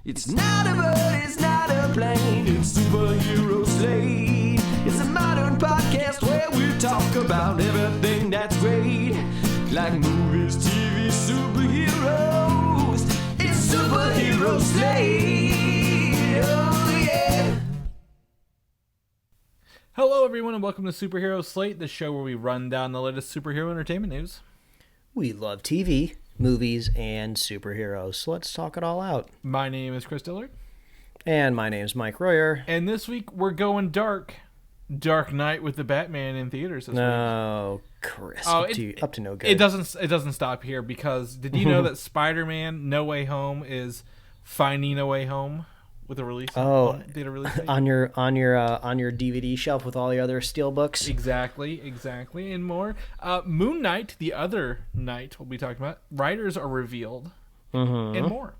It's not a bird, it's not a plane, it's Superhero Slate. It's a modern podcast where we talk about everything that's great, like movies, TV, superheroes. It's Superhero Slate, oh yeah. Hello everyone and welcome to Superhero Slate, the show where we run down the latest superhero entertainment news. We love TV, movies, and superheroes, so let's talk it all out. My name is Chris Dillard. And my name's Mike Royer. And this week we're going dark. Dark Knight with the Batman in theaters this week. No, Chris, up to no good. It doesn't stop here because did you know that Spider-Man No Way Home is finding a way home with a release? Theater release date? on your DVD shelf with all the other steel books. Exactly, and more. Moon Knight, the other night we'll be talking about. Writers are revealed, and more.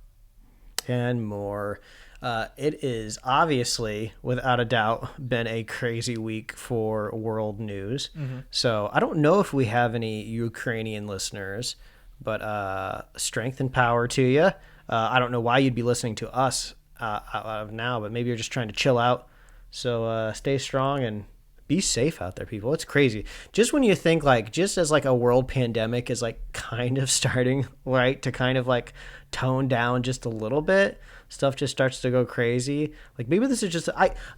And more. It is obviously, without a doubt, been a crazy week for world news. So I don't know if we have any Ukrainian listeners, but strength and power to you. I don't know why you'd be listening to us out of now, but maybe you're just trying to chill out. So stay strong and be safe out there, people. It's crazy. Just when you think just as a world pandemic is kind of starting, right, to kind of tone down just a little bit, stuff just starts to go crazy. Maybe this is just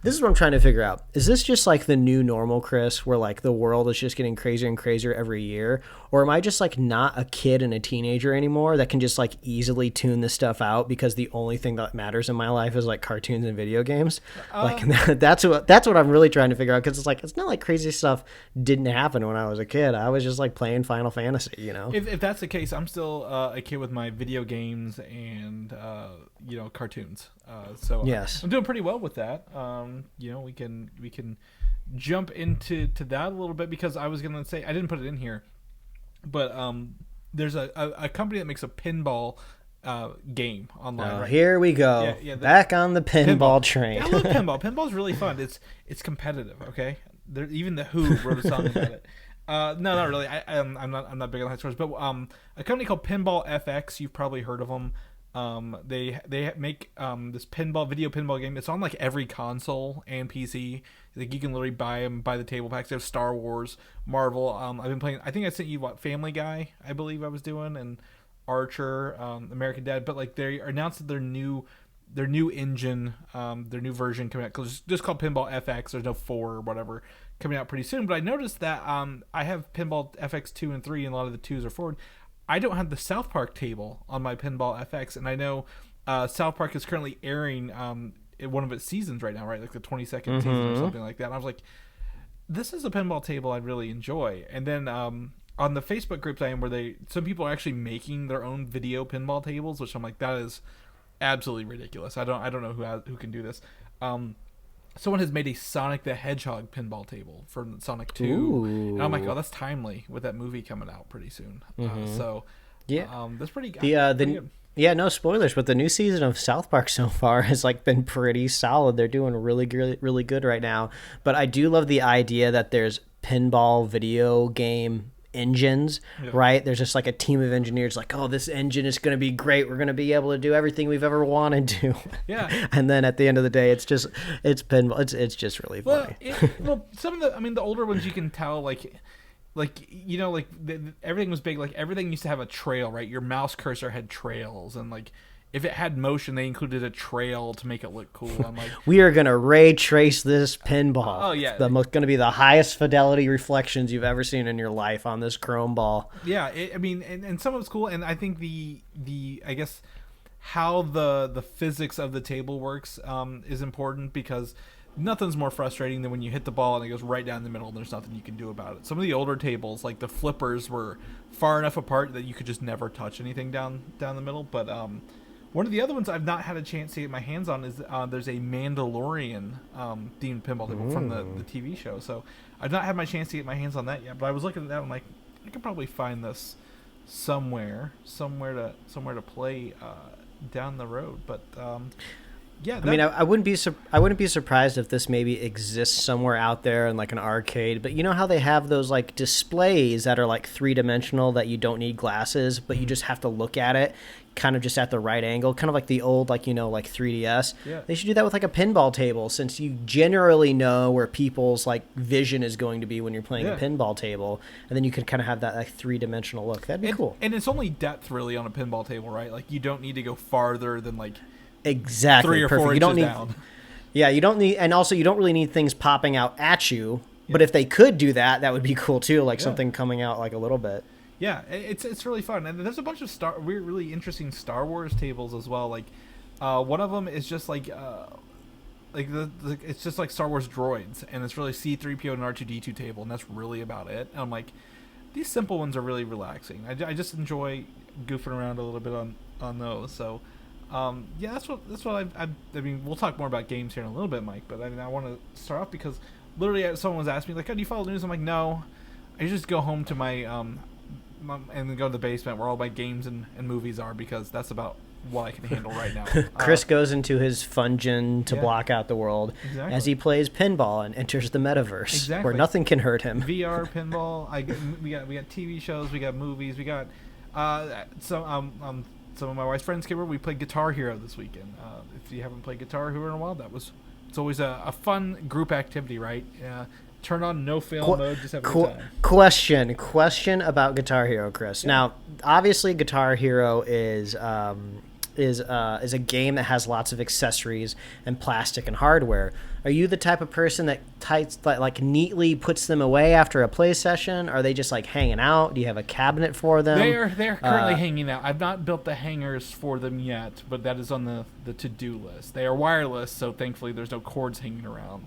this is what I'm trying to figure out. Is this just the new normal, Chris, where the world is just getting crazier and crazier every year? Or am I just not a kid and a teenager anymore that can just easily tune this stuff out because the only thing that matters in my life is cartoons and video games? That's what I'm really trying to figure out, because it's not crazy stuff didn't happen when I was a kid. I was just playing Final Fantasy, If that's the case, I'm still a kid with my video games and cartoons. So yes. I'm doing pretty well with that. We can jump into that a little bit, because I was gonna say, I didn't put it in here, but there's a company that makes a pinball game online. Right? Here we go. Back on the pinball train. Yeah, I love pinball. Pinball's really fun. It's competitive. Okay, even the Who wrote a song about it. No, not really. I'm not big on high scores, but a company called Pinball FX. You've probably heard of them. They make this video pinball game. It's on every console and PC. You can literally buy the table packs. They have Star Wars, Marvel. I've been playing. I think I sent you Family Guy, I believe I was doing, and Archer, American Dad. But they announced that their new engine, their new version coming out, because just called Pinball FX. There's no 4 or whatever coming out pretty soon. But I noticed that I have Pinball FX 2 and 3, and a lot of the 2s are forward. I don't have the South Park table on my Pinball FX, and I know South Park is currently airing one of its seasons right now, right? The 22nd season or something like that. And I was like, this is a pinball table I'd really enjoy. And then on the Facebook groups I am, where some people are actually making their own video pinball tables, which I'm like, that is absolutely ridiculous. I don't know who can do this. Someone has made a Sonic the Hedgehog pinball table for Sonic 2. Ooh. And I'm like, oh, that's timely with that movie coming out pretty soon. That's pretty good. Yeah, no spoilers, but the new season of South Park so far has been pretty solid. They're doing really good right now. But I do love the idea that there's pinball video game engines, right? There's just a team of engineers oh, this engine is going to be great. We're going to be able to do everything we've ever wanted to. Yeah. And then at the end of the day, it's pinball. It's just really funny. Some of the older ones you can tell everything was big. Everything used to have a trail, right? Your mouse cursor had trails, and if it had motion, they included a trail to make it look cool. I'm like, we are gonna ray trace this pinball. Oh yeah, going to be the highest fidelity reflections you've ever seen in your life on this chrome ball. Yeah, and some of it's cool, and I think the I guess how the physics of the table works is important, because nothing's more frustrating than when you hit the ball and it goes right down the middle and there's nothing you can do about it. Some of the older tables, the flippers, were far enough apart that you could just never touch anything down the middle. But one of the other ones I've not had a chance to get my hands on is there's a Mandalorian themed pinball table from the TV show. So I've not had my chance to get my hands on that yet. But I was looking at that, I'm like, I could probably find this somewhere to play down the road. But yeah, I wouldn't be surprised if this maybe exists somewhere out there in an arcade. But you know how they have those displays that are 3-dimensional that you don't need glasses, but you just have to look at it. kind of just at the right angle, kind of like the old, like 3DS. Yeah. They should do that with like a pinball table, since you generally know where people's like vision is going to be when you're playing a pinball table, and then you could kind of have that like 3-dimensional look. That'd be cool. And it's only depth really on a pinball table, right? Like you don't need to go farther than like exactly 3 or 4 perfect. inches You don't need down. Yeah, you don't need, and also you don't really need things popping out at you. But if they could do that, that would be cool too, like something coming out like a little bit. Yeah, it's really fun, and there's a bunch of really interesting Star Wars tables as well. Like, one of them is just like it's just like Star Wars droids, and it's really C-3PO and R2-D2 table, and that's really about it. And I'm like, these simple ones are really relaxing. I just enjoy goofing around a little bit on those. So, yeah, that's what I mean. We'll talk more about games here in a little bit, Mike. But I mean, I want to start off because literally someone was asking me like, "Oh, do you follow the news?" I'm like, "No, I just go home to my and then go to the basement where all my games and movies are, because that's about what I can handle right now." Chris goes into his fungeon to block out the world as he plays pinball and enters the metaverse where nothing can hurt him. VR pinball. We got TV shows. We got movies. We got some of my wife's friends came over. We played Guitar Hero this weekend. If you haven't played Guitar Hero in a while, it's always a fun group activity, right? Turn on no fail mode, just have a good time. Question about Guitar Hero, Chris. Yeah. Now, obviously, Guitar Hero is a game that has lots of accessories and plastic and hardware. Are you the type of person that like neatly puts them away after a play session? Are they just like hanging out? Do you have a cabinet for them? They're currently hanging out. I've not built the hangers for them yet, but that is on the to-do list. They are wireless, so thankfully there's no cords hanging around.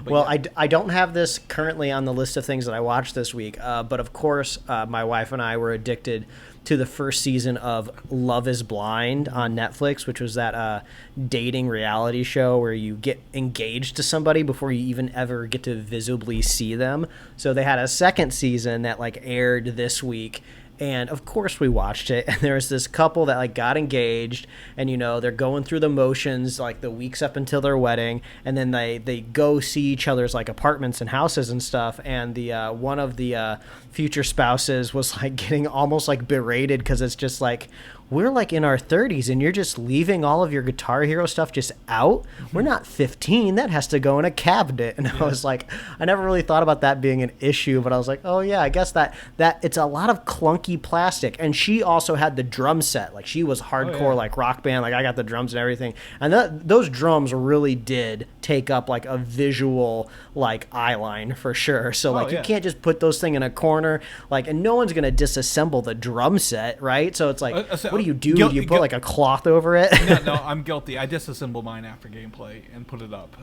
Well, yeah. I don't have this currently on the list of things that I watched this week, but of course my wife and I were addicted to the first season of Love is Blind on Netflix, which was that dating reality show where you get engaged to somebody before you even ever get to visibly see them. So they had a second season that like aired this week. And of course we watched it, and there was this couple that like got engaged, and they're going through the motions like the weeks up until their wedding, and then they go see each other's like apartments and houses and stuff, and the one of the future spouses was like getting almost like berated because it's just like, we're like in our 30s and you're just leaving all of your Guitar Hero stuff just out. We're not 15. That has to go in a cabinet. And I was like, I never really thought about that being an issue, but I was like, oh yeah, I guess that it's a lot of clunky plastic. And she also had the drum set. Like she was hardcore, like rock band. Like I got the drums and everything. And those drums really did take up like a visual like eye line for sure. So like you can't just put those things in a corner, like, and no one's going to disassemble the drum set, right? So it's like, what do you do? Do you put like a cloth over it? No, I'm guilty. I disassemble mine after gameplay and put it up.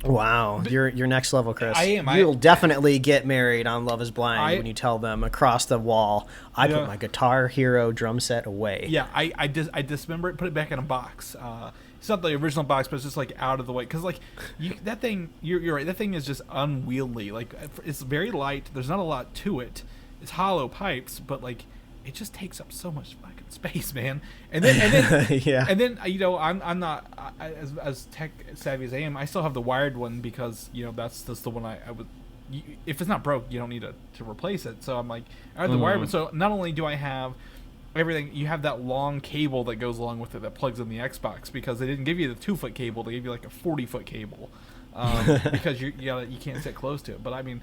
Wow, you're next level, Chris. I am. You'll definitely get married on Love is Blind when you tell them across the wall, I put my Guitar Hero drum set away. Yeah, I dismember it, put it back in a box. It's not the original box, but it's just like out of the way. Because like that thing, you're right. That thing is just unwieldy. Like it's very light. There's not a lot to it. It's hollow pipes, but like it just takes up so much fucking space, man. And then yeah. And then I'm not as tech savvy as I am. I still have the wired one because that's the one I would. If it's not broke, you don't need to replace it. So I'm like, I have the wired one. So not only do I have everything, you have that long cable that goes along with it that plugs in the Xbox, because they didn't give you the 2-foot cable, they gave you like a 40-foot cable, because you can't sit close to it. But I mean,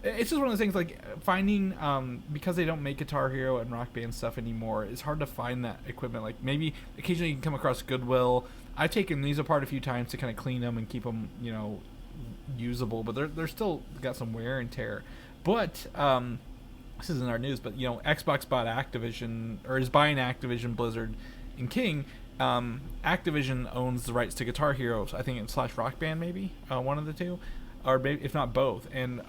it's just one of those things like finding, because they don't make Guitar Hero and Rock Band stuff anymore, it's hard to find that equipment. Like maybe occasionally you can come across Goodwill. I've taken these apart a few times to kind of clean them and keep them usable, but they're still got some wear and tear. But this isn't our news, but Xbox bought Activision, or is buying Activision, Blizzard, and King. Activision owns the rights to Guitar Hero, I think, / Rock Band, maybe one of the two, or maybe, if not both. And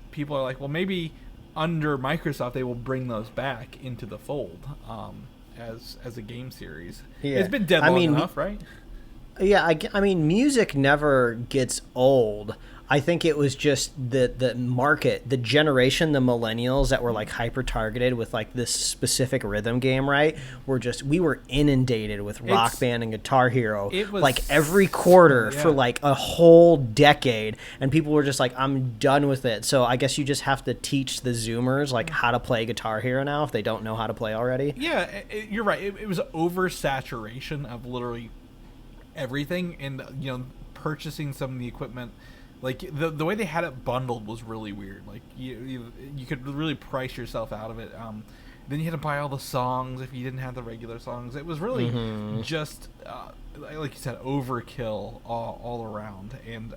people are like, well, maybe under Microsoft they will bring those back into the fold as a game series. Yeah. It's been dead long enough, right? Yeah, I mean, music never gets old. I think it was just the market, the generation, the millennials that were like hyper targeted with like this specific rhythm game, right? We were inundated with Rock Band and Guitar Hero like every quarter for like a whole decade, and people were just like, I'm done with it. So I guess you just have to teach the Zoomers like how to play Guitar Hero now if they don't know how to play already. Yeah, you're right. It was oversaturation of literally everything, and purchasing some of the equipment. Like the way they had it bundled was really weird. Like you could really price yourself out of it. Then you had to buy all the songs if you didn't have the regular songs. It was really just like you said, overkill all around. And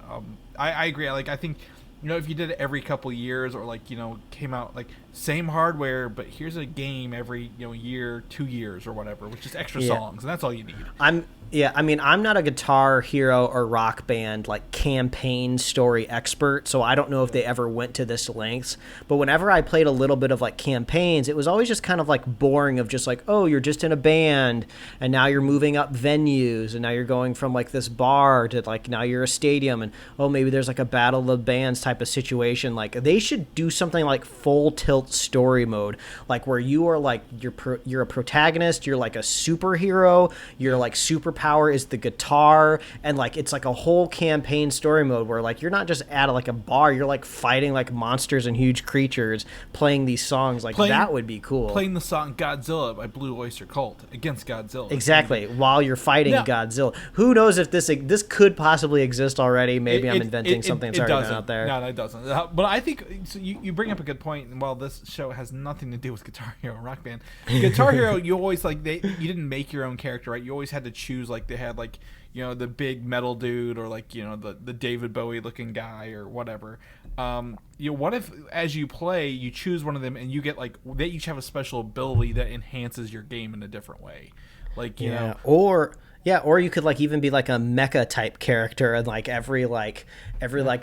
I agree. Like I think if you did it every couple years, or like came out like same hardware, but here's a game every year, 2 years or whatever, with just extra songs, and that's all you need. I'm not a Guitar Hero or Rock Band like campaign story expert, so I don't know if they ever went to this lengths. But whenever I played a little bit of like campaigns, it was always just kind of like boring, of just like, oh, you're just in a band, and now you're moving up venues, and now you're going from like this bar to like now you're a stadium, and oh, maybe there's like a battle of the bands type of situation. Like they should do something like full tilt story mode, like where you are like you're a protagonist, you're like a superhero, you're like superpower is the guitar, and like it's like a whole campaign story mode where like you're not just at like a bar, you're like fighting like monsters and huge creatures, playing these songs. Like that would be cool. Playing the song Godzilla by Blue Oyster Cult against Godzilla. Exactly, while you're fighting Godzilla. Who knows if this could possibly exist already? Maybe I'm inventing something that's already been out there. No, it doesn't. But I think so you bring up a good point. And while this show has nothing to do with Guitar Hero and Rock Band, Guitar Hero, you always like you didn't make your own character, right? You always had to choose. Like they had like the big metal dude, or like the David Bowie looking guy, or whatever. What if as you play you choose one of them, and you get like they each have a special ability that enhances your game in a different way, like or you could like even be like a mecha type character, and like every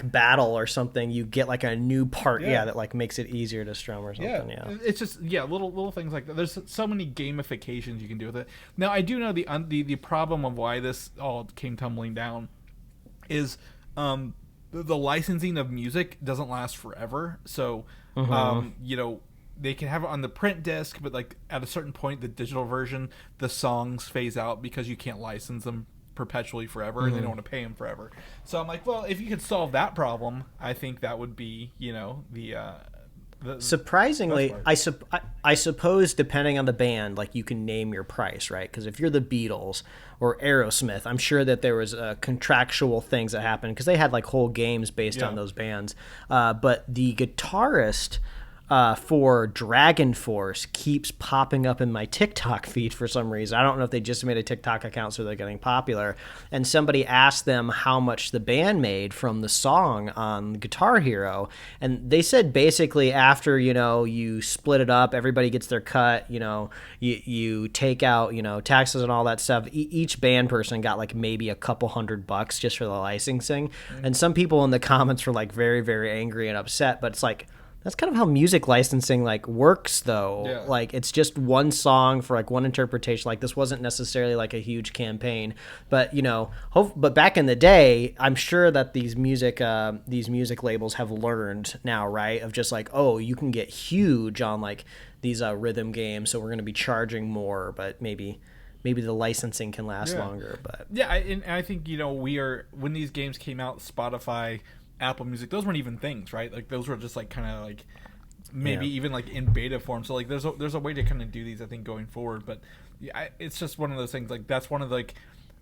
battle or something you get like a new part that like makes it easier to strum or something. It's just little things like that. There's so many gamifications you can do with it. Now I do know the problem of why this all came tumbling down is the licensing of music doesn't last forever. So they can have it on the print disc, but like at a certain point, the digital version, the songs phase out because you can't license them perpetually forever, and they don't want to pay them forever. So I'm like, well, if you could solve that problem, I think that would be, surprisingly, I suppose depending on the band, like you can name your price, right? Because if you're the Beatles or Aerosmith, I'm sure that there was contractual things that happened because they had like whole games based on those bands. But the guitarist for Dragon Force keeps popping up in my TikTok feed for some reason. I don't know if they just made a TikTok account so they're getting popular. And somebody asked them how much the band made from the song on Guitar Hero. And they said basically after, you split it up, everybody gets their cut, you take out, taxes and all that stuff. Each band person got like maybe a couple $100 just for the licensing. And some people in the comments were like very, very angry and upset, but it's like, that's kind of how music licensing like works though. Yeah. Like it's just one song for like one interpretation. Like this wasn't necessarily like a huge campaign, but but back in the day, I'm sure that these music labels have learned now, right? Of just like, oh, you can get huge on like these rhythm games. So we're going to be charging more, but maybe the licensing can last longer. But and I think, when these games came out, Spotify, Apple Music, those weren't even things, right? Like those were just like kind of like maybe even like in beta form. So like there's a way to kind of do these, I think, going forward. But it's just one of those things. Like that's one of the, like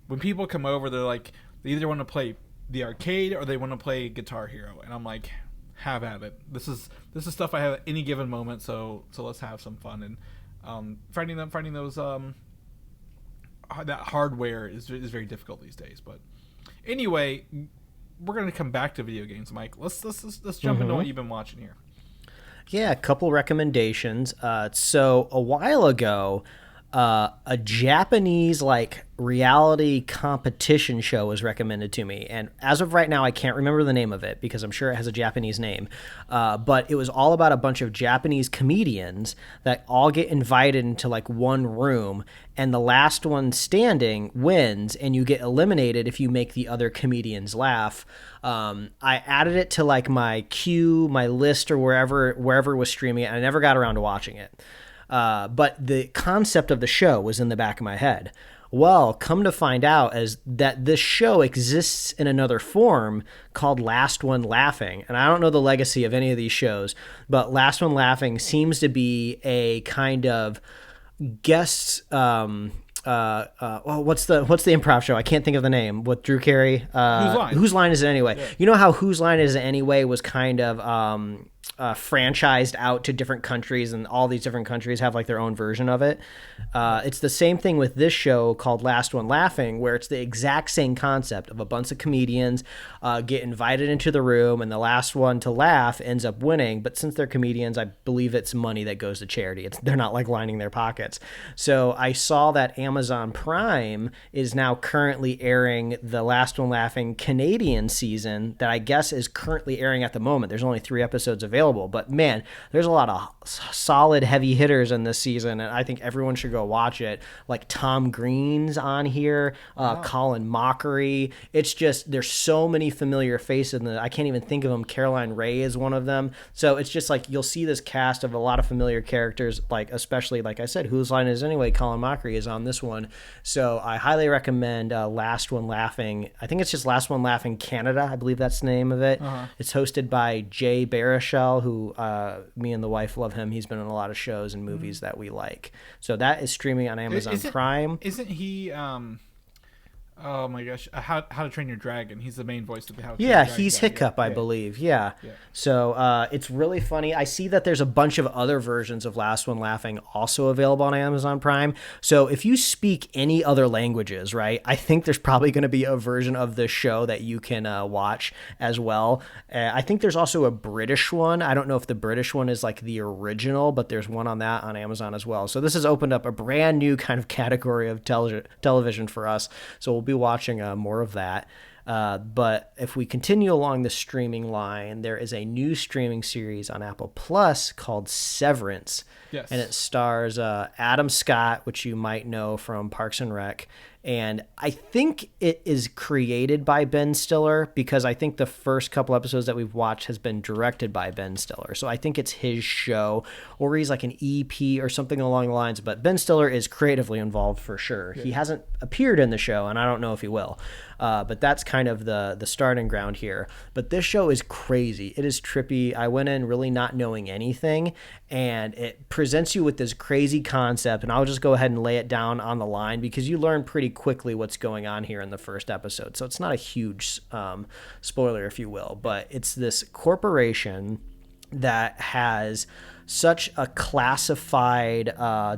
when people come over, they're like they either want to play the arcade or they want to play Guitar Hero, and I'm like, have at it. This is stuff I have at any given moment. So let's have some fun, and finding those that hardware is very difficult these days. But anyway, we're going to come back to video games, Mike. Let's jump into what you've been watching here. Yeah, a couple recommendations. So a while ago, a Japanese like reality competition show was recommended to me, and as of right now I can't remember the name of it because I'm sure it has a Japanese name, but it was all about a bunch of Japanese comedians that all get invited into like one room, and the last one standing wins, and you get eliminated if you make the other comedians laugh. I added it to like my queue, my list, or wherever it was streaming it, and I never got around to watching it. But the concept of the show was in the back of my head. Well, come to find out is that this show exists in another form called Last One Laughing. And I don't know the legacy of any of these shows, but Last One Laughing seems to be a kind of guest what's the improv show? I can't think of the name. With Drew Carey. Whose Line Is It Anyway? Yeah. You know how Whose Line Is It Anyway was kind of franchised out to different countries, and all these different countries have like their own version of it. It's the same thing with this show called Last One Laughing, where it's the exact same concept of a bunch of comedians get invited into the room, and the last one to laugh ends up winning. But since they're comedians, I believe it's money that goes to charity. They're not like lining their pockets. So I saw that Amazon Prime is now currently airing the Last One Laughing Canadian season that I guess is currently airing at the moment. There's only 3 episodes available, but man, there's a lot of solid heavy hitters in this season, and I think everyone should go watch it. Like Tom Green's on here, Colin Mockery. It's just, there's so many familiar faces in I can't even think of them. Caroline Ray is one of them. So it's just like you'll see this cast of a lot of familiar characters, like especially like I said, Whose Line Is It Anyway? Colin Mockery is on this one. So I highly recommend Last One Laughing. I think it's just Last One Laughing Canada. I believe that's the name of it. It's hosted by Jay Baruchel, who me and the wife love him. He's been in a lot of shows and movies that we like. So that is streaming on Amazon Prime. Isn't he oh my gosh, How to Train Your Dragon? He's the main voice of the How to Train Yeah, Your Dragon he's Hiccup, I believe. Yeah. So it's really funny. I see that there's a bunch of other versions of Last One Laughing also available on Amazon Prime. So if you speak any other languages, right, I think there's probably going to be a version of this show that you can watch as well. I think there's also a British one. I don't know if the British one is like the original, but there's one on that on Amazon as well. So this has opened up a brand new kind of category of television for us. So we'll be watching more of that. But if we continue along the streaming line, there is a new streaming series on Apple Plus called Severance. Yes. And it stars Adam Scott, which you might know from Parks and Rec. And I think it is created by Ben Stiller, because I think the first couple episodes that we've watched has been directed by Ben Stiller. So I think it's his show, or he's like an EP or something along the lines. But Ben Stiller is creatively involved for sure. Yeah. He hasn't appeared in the show, and I don't know if he will. But that's kind of the starting ground here. But this show is crazy. It is trippy. I went in really not knowing anything, and it presents you with this crazy concept. And I'll just go ahead and lay it down on the line, because you learn pretty quickly what's going on here in the first episode. So it's not a huge spoiler, if you will, but it's this corporation that has such a classified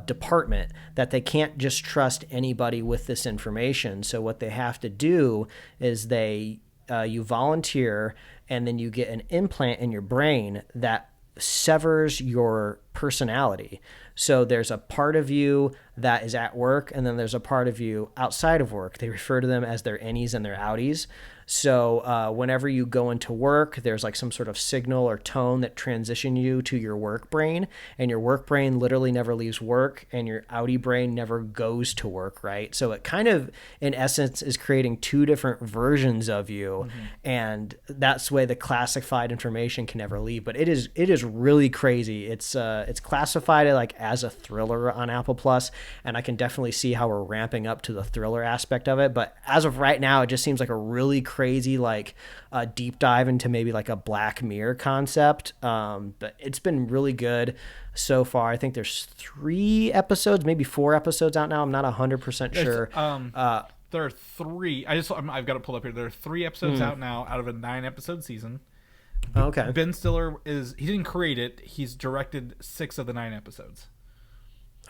department that they can't just trust anybody with this information. So what they have to do is you volunteer, and then you get an implant in your brain that severs your personality. So there's a part of you that is at work, and then there's a part of you outside of work. They refer to them as their innies and their outies. So whenever you go into work, there's like some sort of signal or tone that transition you to your work brain, and your work brain literally never leaves work, and your outie brain never goes to work, right? So it kind of, in essence, is creating 2 different versions of you, and that's the way the classified information can never leave. But it is really crazy. It's classified like as a thriller on Apple Plus, and I can definitely see how we're ramping up to the thriller aspect of it. But as of right now, it just seems like a really crazy like deep dive into maybe like a Black Mirror concept. But it's been really good so far. I think there's 3 episodes, maybe 4 episodes out now. I'm not 100% sure. There are 3. I've got it pulled up here. There are 3 episodes out now out of a 9-episode season. Okay. Ben Stiller he didn't create it. He's directed 6 of the 9 episodes.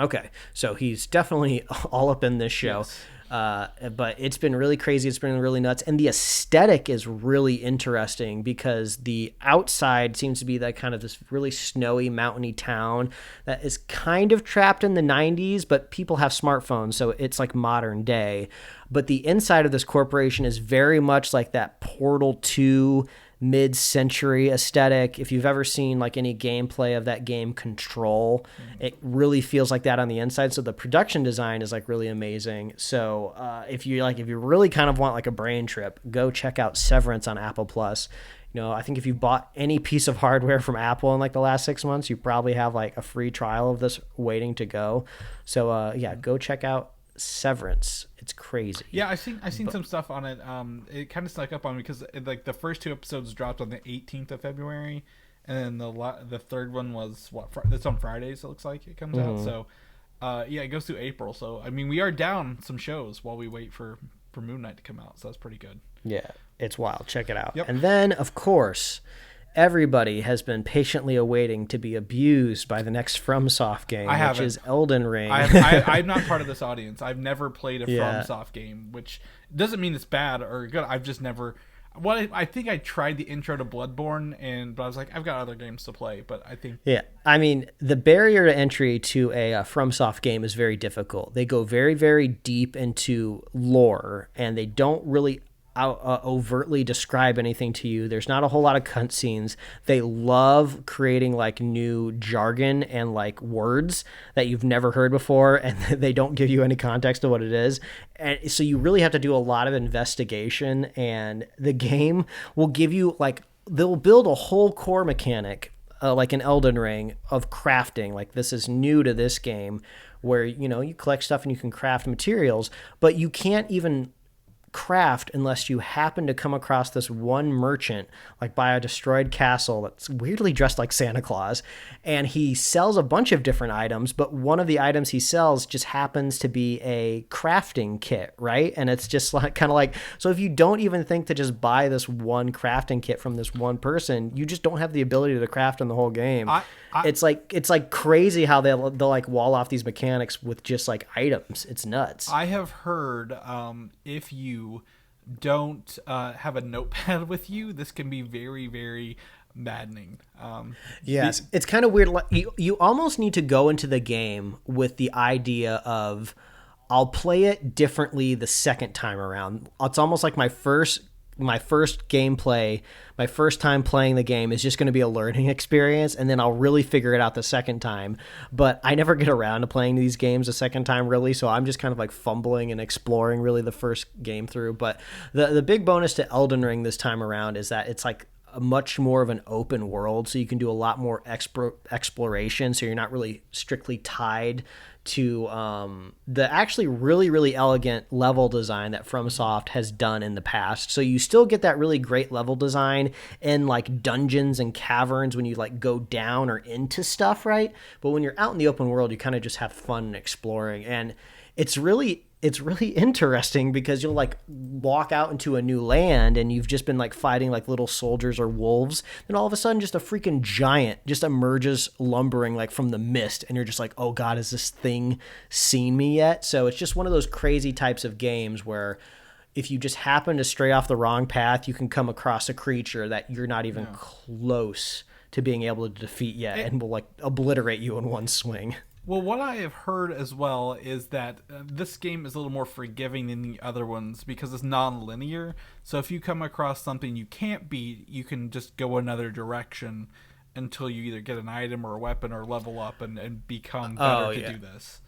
Okay, so he's definitely all up in this show. Yes. But it's been really crazy. It's been really nuts. And the aesthetic is really interesting because the outside seems to be that kind of this really snowy, mountainy town that is kind of trapped in the 90s, but people have smartphones, so it's like modern day. But the inside of this corporation is very much like that Portal 2 mid-century aesthetic. If you've ever seen like any gameplay of that game Control, it really feels like that on the inside. So the production design is like really amazing. So if you really kind of want like a brain trip, go check out Severance on Apple Plus. I think if you bought any piece of hardware from Apple in like the last 6 months, you probably have like a free trial of this waiting to go. So go check out Severance. It's crazy. Yeah, I seen some stuff on it. It kind of snuck up on me because like the first 2 episodes dropped on the 18th of February, and then the third one was it's on Fridays. It looks like it comes out. So it goes through April. So I mean, we are down some shows while we wait for Moon Knight to come out. So that's pretty good. Yeah, it's wild. Check it out. Yep. And then of course, everybody has been patiently awaiting to be abused by the next FromSoft game, which is Elden Ring. I'm not part of this audience. I've never played a FromSoft game, which doesn't mean it's bad or good. I've just never. I think I tried the intro to Bloodborne, but I was like, I've got other games to play. But I think I mean, the barrier to entry to a FromSoft game is very difficult. They go very, very deep into lore, and they don't really overtly describe anything to you. There's not a whole lot of cutscenes. They love creating like new jargon and like words that you've never heard before, and they don't give you any context to what it is. And so you really have to do a lot of investigation, and the game will give you like, they'll build a whole core mechanic like an Elden Ring of crafting. Like, this is new to this game where you collect stuff and you can craft materials, but you can't even craft unless you happen to come across this one merchant like by a destroyed castle that's weirdly dressed like Santa Claus, and he sells a bunch of different items, but one of the items he sells just happens to be a crafting kit, right? And it's just like kind of like, so if you don't even think to just buy this one crafting kit from this one person, you just don't have the ability to craft in the whole game. It's like crazy how they'll like wall off these mechanics with just like items. It's nuts. I have heard if you don't have a notepad with you, this can be very, very maddening. Yes, it's kind of weird. You almost need to go into the game with the idea of, I'll play it differently the second time around. It's almost like my first gameplay, my first time playing the game is just going to be a learning experience, and then I'll really figure it out the second time. But I never get around to playing these games a second time, really, so I'm just kind of like fumbling and exploring really the first game through. But the big bonus to Elden Ring this time around is that it's like a much more of an open world, so you can do a lot more exploration, so you're not really strictly tied to the actually really, really elegant level design that FromSoft has done in the past. So you still get that really great level design in like dungeons and caverns when you like go down or into stuff, right? But when you're out in the open world, you kind of just have fun exploring, and it's really interesting because you'll like walk out into a new land and you've just been like fighting like little soldiers or wolves, and all of a sudden just a freaking giant just emerges lumbering like from the mist, and you're just like, oh god, has this thing seen me yet? So it's just one of those crazy types of games where if you just happen to stray off the wrong path, you can come across a creature that you're not even close to being able to defeat yet, and will like obliterate you in one swing. Well, what I have heard as well is that this game is a little more forgiving than the other ones because it's non-linear. So if you come across something you can't beat, you can just go another direction until you either get an item or a weapon or level up and become better to do this.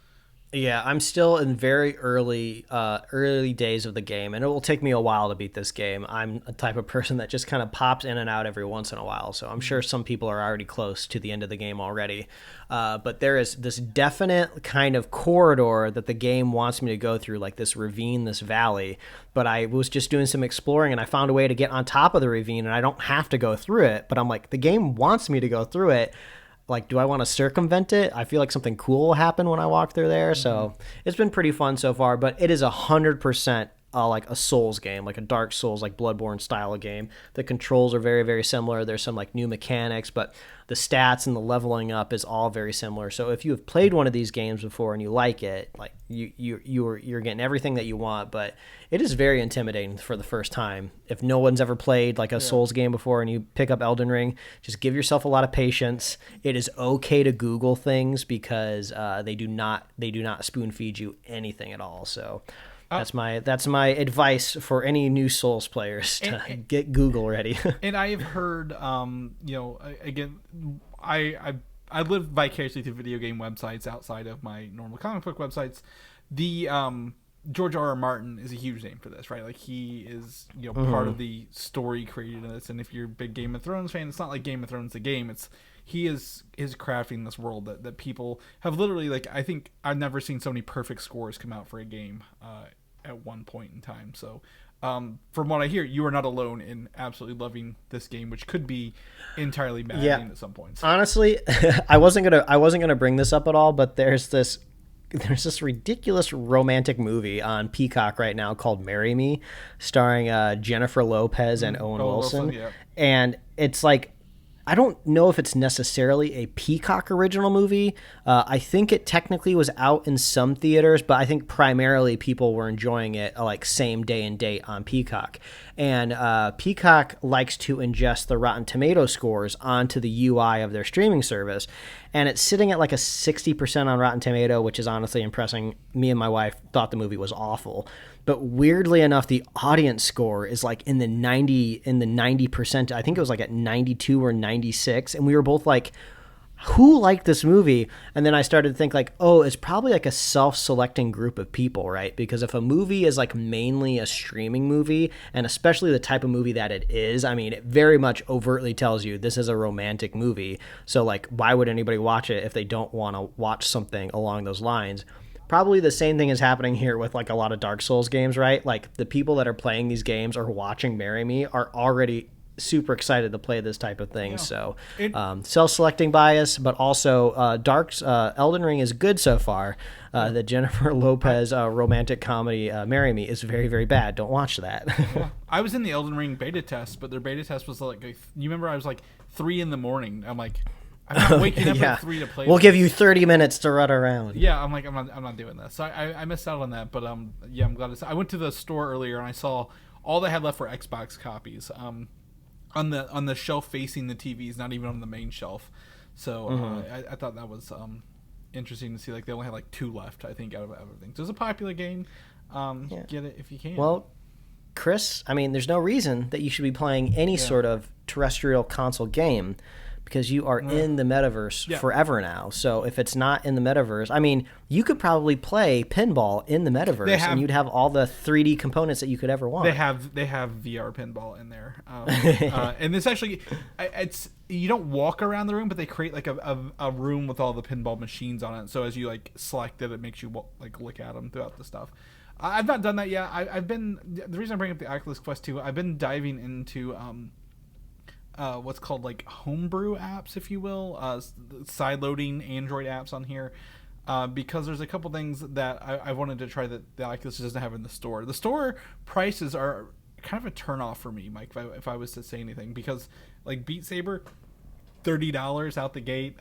Yeah, I'm still in very early days of the game, and it will take me a while to beat this game. I'm a type of person that just kind of pops in and out every once in a while, so I'm sure some people are already close to the end of the game already. But there is this definite kind of corridor that the game wants me to go through, like this ravine, this valley. But I was just doing some exploring, and I found a way to get on top of the ravine, and I don't have to go through it. But I'm like, the game wants me to go through it. Like, do I want to circumvent it? I feel like something cool will happen when I walk through there. So it's been pretty fun so far, but it is 100% like a Souls game, like a Dark Souls, like Bloodborne style of game. The controls are very, very similar. There's some like new mechanics, but the stats and the leveling up is all very similar. So if you have played one of these games before and you like it, like you're getting everything that you want, but it is very intimidating for the first time. If no one's ever played like a Souls game before and you pick up Elden Ring, just give yourself a lot of patience. It is okay to Google things because they do not spoon feed you anything at all. So that's my advice for any new Souls players to get Google ready. And I have heard, again, I live vicariously through video game websites outside of my normal comic book websites. The George R.R. Martin is a huge name for this, right? Like he is, part of the story created in this. And if you're a big Game of Thrones fan, it's not like Game of Thrones the game. He is crafting this world that people have literally, like, I think I've never seen so many perfect scores come out for a game at one point in time. So from what I hear, you are not alone in absolutely loving this game, which could be entirely maddening at some points. Honestly, I wasn't gonna bring this up at all, but there's this ridiculous romantic movie on Peacock right now called Marry Me, starring Jennifer Lopez and Owen Wilson. Yeah. And it's like, I don't know if it's necessarily a Peacock original movie. I think it technically was out in some theaters, but I think primarily people were enjoying it like same day and date on Peacock. And Peacock likes to ingest the Rotten Tomato scores onto the UI of their streaming service. And it's sitting at like a 60% on Rotten Tomato, which is honestly impressing. Me and my wife thought the movie was awful. But weirdly enough, the audience score is like in the 90%. I think it was like at 92 or 96. And we were both like, who liked this movie? And then I started to think like, oh, it's probably like a self-selecting group of people, right? Because if a movie is like mainly a streaming movie, and especially the type of movie that it is, I mean, it very much overtly tells you this is a romantic movie. So like, why would anybody watch it if they don't want to watch something along those lines? Probably the same thing is happening here with like a lot of Dark Souls games, right? Like the people that are playing these games or watching Marry Me are already super excited to play this type of thing. Yeah. So self-selecting bias, but also Elden Ring is good so far. The Jennifer Lopez romantic comedy Marry Me is very, very bad. Don't watch that. I was in the Elden Ring beta test, but their beta test was like, you remember I was like 3 a.m. I'm like, I'm not waking up at 3 to play. We'll give you 30 minutes to run around. Yeah, I'm like, I'm not doing this. So I missed out on that, but yeah, I'm glad I went to the store earlier and I saw all they had left for Xbox copies. On the shelf facing the TVs, not even on the main shelf. So I thought that was interesting to see. Like they only had like 2 left, I think, out of everything. So it's a popular game. Get it if you can. Well, Chris, I mean, there's no reason that you should be playing any sort of terrestrial console game, because you are in the metaverse forever now. So if it's not in the metaverse, I mean, you could probably play pinball in the metaverse, and you'd have all the 3D components that you could ever want. They have VR pinball in there, and it's actually you don't walk around the room, but they create like a room with all the pinball machines on it. So as you like select it, it makes you like look at them throughout the stuff. I've not done that yet. I've been the reason I bring up the Oculus Quest 2. I've been diving into what's called like homebrew apps, if you will, side-loading Android apps on here, because there's a couple things that I wanted to try that the Oculus doesn't have in the store. The store prices are kind of a turn-off for me, Mike, if I was to say anything, because like Beat Saber, $30 out the gate.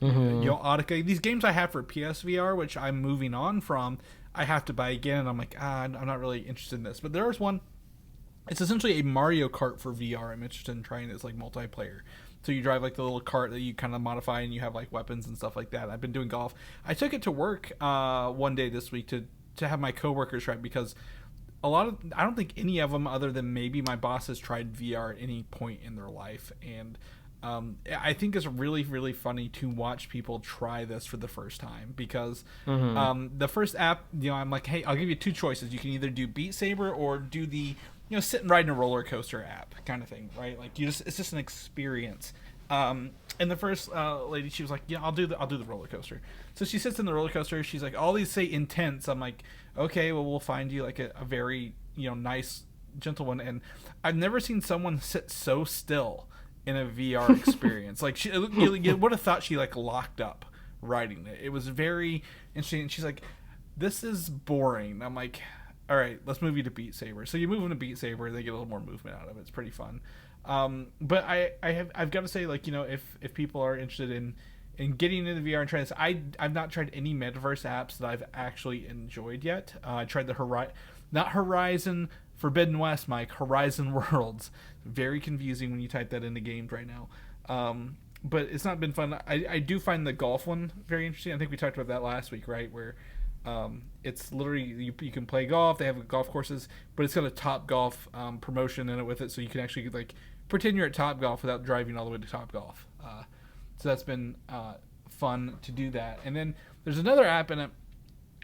Audica, these games I have for PSVR, which I'm moving on from, I have to buy again, and I'm like, I'm not really interested in this. But there's one. It's essentially a Mario Kart for VR. I'm interested in trying it as like multiplayer. So you drive like the little cart that you kind of modify, and you have like weapons and stuff like that. I've been doing golf. I took it to work one day this week to have my coworkers try it, because I don't think any of them, other than maybe my boss, has tried VR at any point in their life. And I think it's really, really funny to watch people try this for the first time, because the first app, I'm like, hey, I'll give you 2 choices. You can either do Beat Saber or do the sit and ride in a roller coaster app kind of thing, right? Like it's just an experience. And the first lady, she was like, I'll do the roller coaster. So she sits in the roller coaster. She's like, all these say intense. I'm like, okay, well, we'll find you like a very, nice, gentle one. And I've never seen someone sit so still in a VR experience. Like you would have thought she like locked up riding it. It was very interesting. And she's like, this is boring. I'm like, all right, let's move you to Beat Saber. So you move them to Beat Saber, they get a little more movement out of it. It's pretty fun. But I've got to say, like, you know, if people are interested in getting into VR and trying this, I've not tried any metaverse apps that I've actually enjoyed yet. I tried the not Horizon Forbidden West, Mike, Horizon Worlds. Very confusing when you type that into games right now. But it's not been fun. I do find the golf one very interesting. I think we talked about that last week, right? Where it's literally you can play golf. They have golf courses, but it's got a Top Golf promotion in it with it, so you can actually like pretend you're at Top Golf without driving all the way to Top Golf. So that's been fun to do that. And then there's another app in it,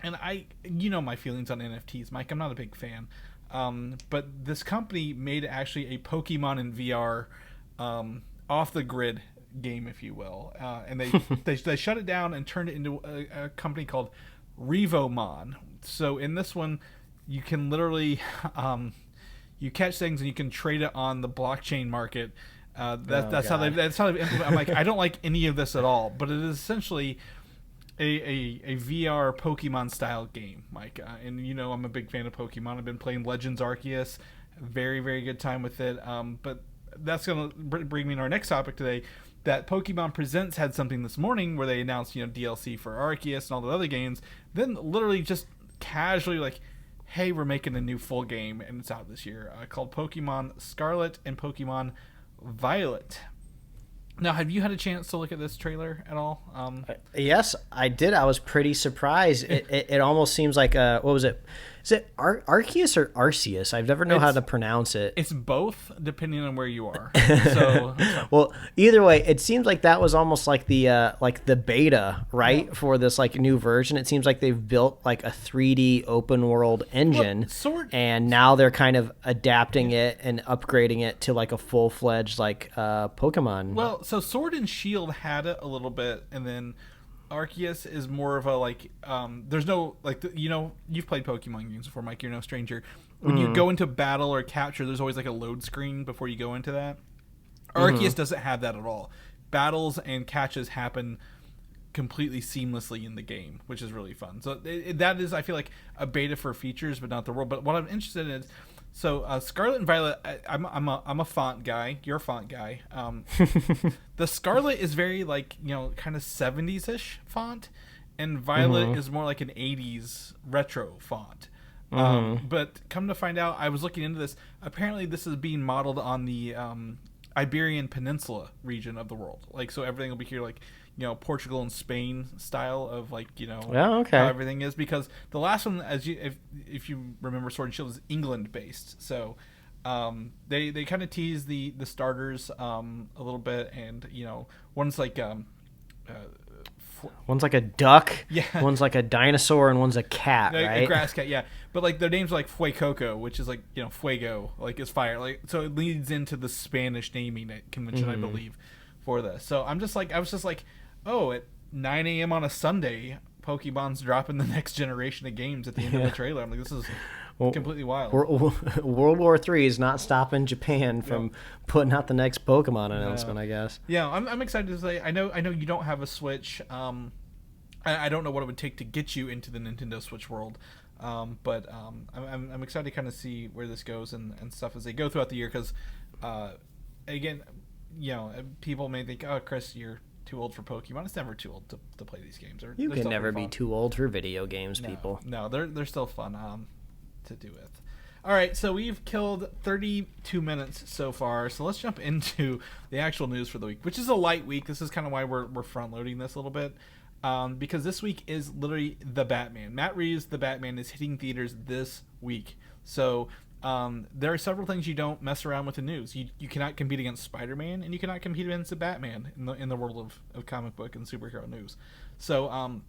and you know my feelings on NFTs, Mike. I'm not a big fan. But this company made actually a Pokemon in VR off the grid game, if you will, and they shut it down and turned it into a company called Revomon. So in this one, you can literally you catch things and you can trade it on the blockchain market. That's how they've implemented. I'm like, I don't like any of this at all, but it is essentially a VR Pokemon style game, Mike. And you know I'm a big fan of Pokemon. I've been playing Legends Arceus, very very good time with it. But that's gonna bring me to our next topic today. That Pokemon Presents had something this morning where they announced, you know, DLC for Arceus and all the other games. Then literally just casually like, hey, we're making a new full game, and it's out this year, called Pokemon Scarlet and Pokemon Violet. Now, have you had a chance to look at this trailer at all? Yes, I did. I was pretty surprised. It almost seems like what was it? Is it Arceus or Arceus? I've never known how to pronounce it. It's both, depending on where you are. So, well, either way, it seems like that was almost like the beta, right, for this like new version. It seems like they've built like a 3D open world engine, and now they're kind of adapting it and upgrading it to like a full fledged like Pokemon. Well, so Sword and Shield had it a little bit, and then Arceus is more of a like there's no like you know, you've played Pokemon games before, Mike, you're no stranger. When you go into battle or capture, there's always like a load screen before you go into that. Arceus doesn't have that at all. Battles and catches happen completely seamlessly in the game, which is really fun. So that is, I feel like, a beta for features but not the world. But what I'm interested in is, so Scarlet and Violet, I'm a font guy. You're a font guy. The Scarlet is very like, you know, kind of 70s-ish font, and Violet is more like an 80s retro font. But come to find out, I was looking into this. Apparently, this is being modeled on the Iberian Peninsula region of the world. Like, so everything will be here, like, you know, Portugal and Spain style of, like, you know, how everything is. Because the last one, if you remember, Sword and Shield is England based. So they kind of tease the starters a little bit, and you know, one's like one's like a duck, yeah. One's like a dinosaur, and one's a cat, right? A grass cat, yeah. But like their names are like Fuecoco, which is like, you know, fuego, like is fire. Like, so it leads into the Spanish naming convention, I believe, for this. So I was just like, oh, at 9 a.m. on a Sunday, Pokemon's dropping the next generation of games at the end of the trailer. I'm like, this is completely wild. World War III is not stopping Japan from putting out the next Pokemon announcement, I guess. Yeah, I'm excited to say. I know you don't have a Switch. I don't know what it would take to get you into the Nintendo Switch world. But I'm excited to kind of see where this goes and stuff as they go throughout the year. Because, again, you know, people may think, oh, Chris, you're too old for Pokemon. It's never too old to play these games. You can never be too old for video games, people. No, they're still fun to do with. All right, so we've killed 32 minutes so far. So let's jump into the actual news for the week, which is a light week. This is kind of why we're front loading this a little bit. Because this week is literally The Batman. Matt Reeves' The Batman is hitting theaters this week. So there are several things you don't mess around with in news. You cannot compete against Spider-Man, and you cannot compete against the Batman in the world of comic book and superhero news. So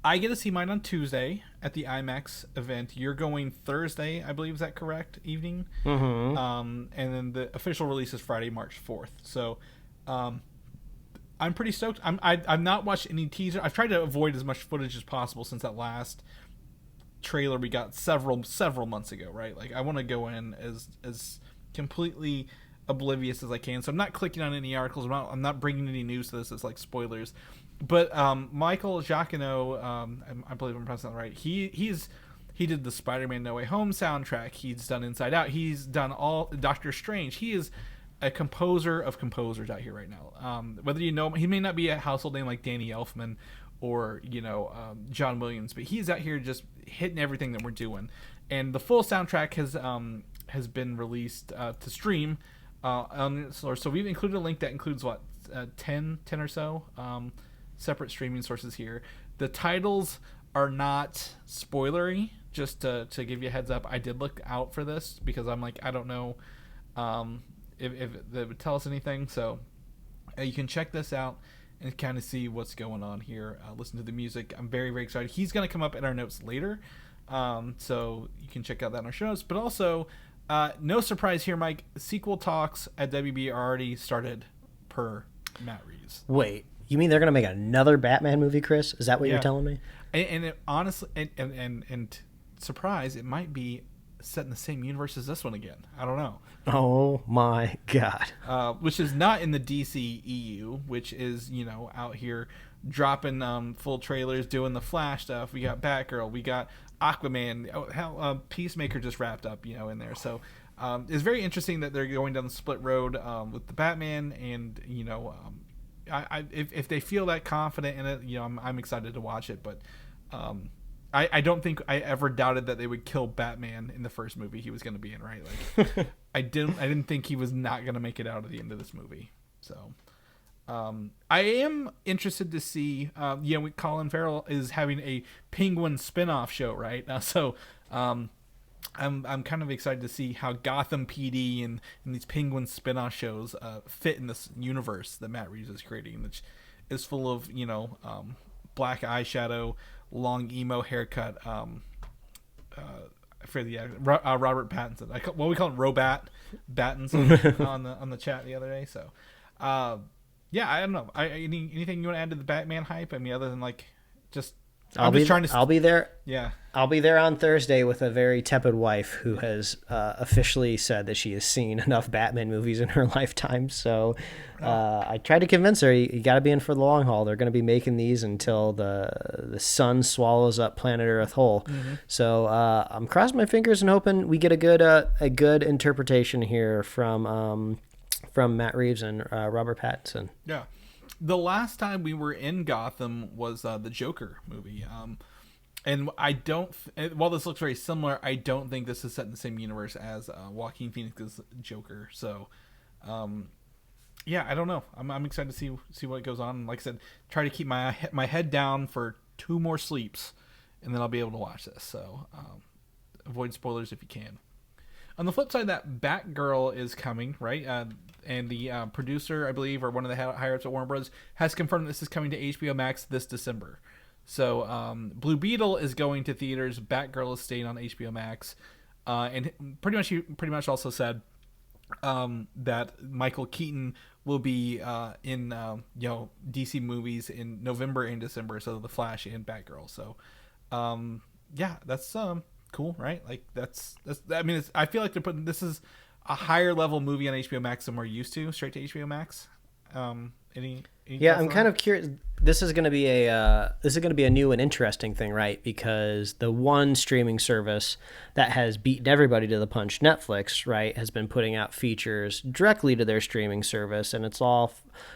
I get to see mine on Tuesday at the IMAX event. You're going Thursday, I believe. Is that correct? Evening? And then the official release is Friday, March 4th. So I'm pretty stoked. I've not watched any teaser. I've tried to avoid as much footage as possible since that last trailer we got several months ago, right? Like, I want to go in as completely oblivious as I can. So I'm not clicking on any articles. I'm not bringing any news to this. It's like spoilers. But Michael Giacchino, I believe I'm pronouncing that right. He's He did the Spider-Man No Way Home soundtrack. He's done Inside Out. He's done all Doctor Strange. He is a composer of composers out here right now. Whether you know him, he may not be a household name like Danny Elfman or John Williams, but he's out here just hitting everything that we're doing. And the full soundtrack has been released to stream on the source. So we've included a link that includes 10 or so separate streaming sources here. The titles are not spoilery. Just to give you a heads up, I did look out for this because I'm like, I don't know if they would tell us anything. So you can check this out and kind of see what's going on here. Listen to the music. I'm very, very excited. He's going to come up in our notes later. So you can check out that in our show notes. But also, no surprise here, Mike, sequel talks at WB are already started per Matt Reeves. Wait, you mean they're going to make another Batman movie, Chris? Is that what you're telling me? And it, honestly, and surprise, it might be set in the same universe as this one again. I don't know. Oh my God. Which is not in the DC EU, which is, out here dropping full trailers, doing the Flash stuff. We got Batgirl, we got Aquaman. Peacemaker just wrapped up, in there. So it's very interesting that they're going down the split road with the Batman, and if they feel that confident in it, I'm excited to watch it. But I don't think I ever doubted that they would kill Batman in the first movie he was going to be in, right? Like I didn't think he was not going to make it out at the end of this movie. So I am interested to see. Colin Farrell is having a Penguin spin-off show, right? So I'm kind of excited to see how Gotham PD and these Penguin spin-off shows fit in this universe that Matt Reeves is creating, which is full of black eyeshadow, long emo haircut. For the Robert Pattinson, we call him Robat Pattinson on the chat the other day. So, I don't know. Anything you want to add to the Batman hype? I mean, other than I'll be there. Yeah, I'll be there on Thursday with a very tepid wife who has officially said that she has seen enough Batman movies in her lifetime. So I tried to convince her, you got to be in for the long haul. They're going to be making these until the sun swallows up planet Earth whole. Mm-hmm. So I'm crossing my fingers and hoping we get a good interpretation here from Matt Reeves and Robert Pattinson. Yeah. The last time we were in Gotham was the Joker movie. And I don't, while this looks very similar, I don't think this is set in the same universe as Joaquin Phoenix's Joker. So, I don't know. I'm excited to see what goes on. Like I said, try to keep my head down for 2 more sleeps, and then I'll be able to watch this. So, avoid spoilers if you can. On the flip side, that Batgirl is coming, right? And the producer, I believe, or one of the higher-ups at Warner Bros. Has confirmed this is coming to HBO Max this December. So Blue Beetle is going to theaters. Batgirl is staying on HBO Max. And he pretty much also said that Michael Keaton will be in DC movies in November and December. So The Flash and Batgirl. So that's cool, right? Like that's I mean, I feel like they're putting, this is a higher level movie on HBO Max than we're used to, straight to HBO Max. Any I'm kind of curious. This is going to be a new and interesting thing, right? Because the one streaming service that has beaten everybody to the punch, Netflix, right, has been putting out features directly to their streaming service, and it's all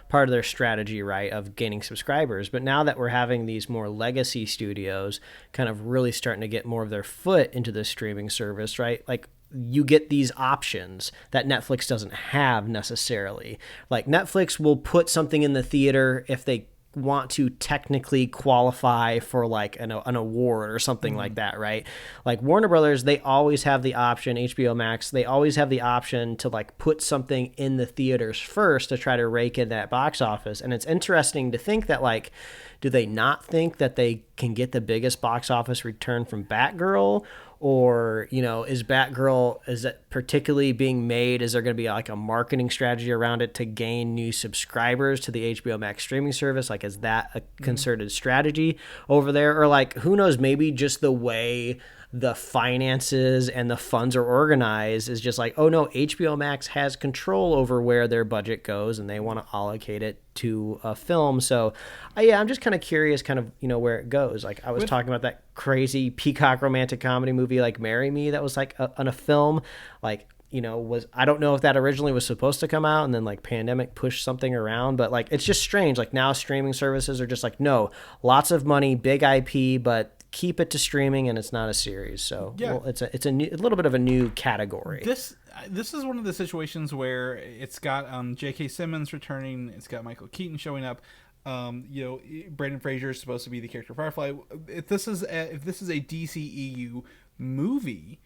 part of their strategy, right, of gaining subscribers. But now that we're having these more legacy studios kind of really starting to get more of their foot into the streaming service, right? Like, you get these options that Netflix doesn't have necessarily. Like, Netflix will put something in the theater if they want to technically qualify for like an award or something like that, right? Like Warner Brothers, they always have the option, HBO Max, they always have the option to like put something in the theaters first to try to rake in that box office. And it's interesting to think that, like, do they not think that they can get the biggest box office return from Batgirl? Or, is Batgirl, is it particularly being made? Is there going to be like a marketing strategy around it to gain new subscribers to the HBO Max streaming service? Like, is that a concerted strategy over there? Or like, who knows, maybe just the way the finances and the funds are organized is just like, oh no, HBO Max has control over where their budget goes and they want to allocate it to a film. So yeah, I'm just kind of curious kind of, where it goes. Like I was talking about that crazy Peacock romantic comedy movie, like Marry Me, that was like on a film, like, I don't know if that originally was supposed to come out and then like pandemic pushed something around, but like, it's just strange. Like now streaming services are just like, no, lots of money, big IP, but keep it to streaming and it's not a series. So yeah, it's a little bit of a new category. This is one of the situations where it's got J.K. Simmons returning. It's got Michael Keaton showing up. Brendan Fraser is supposed to be the character Firefly. If this is a DCEU movie,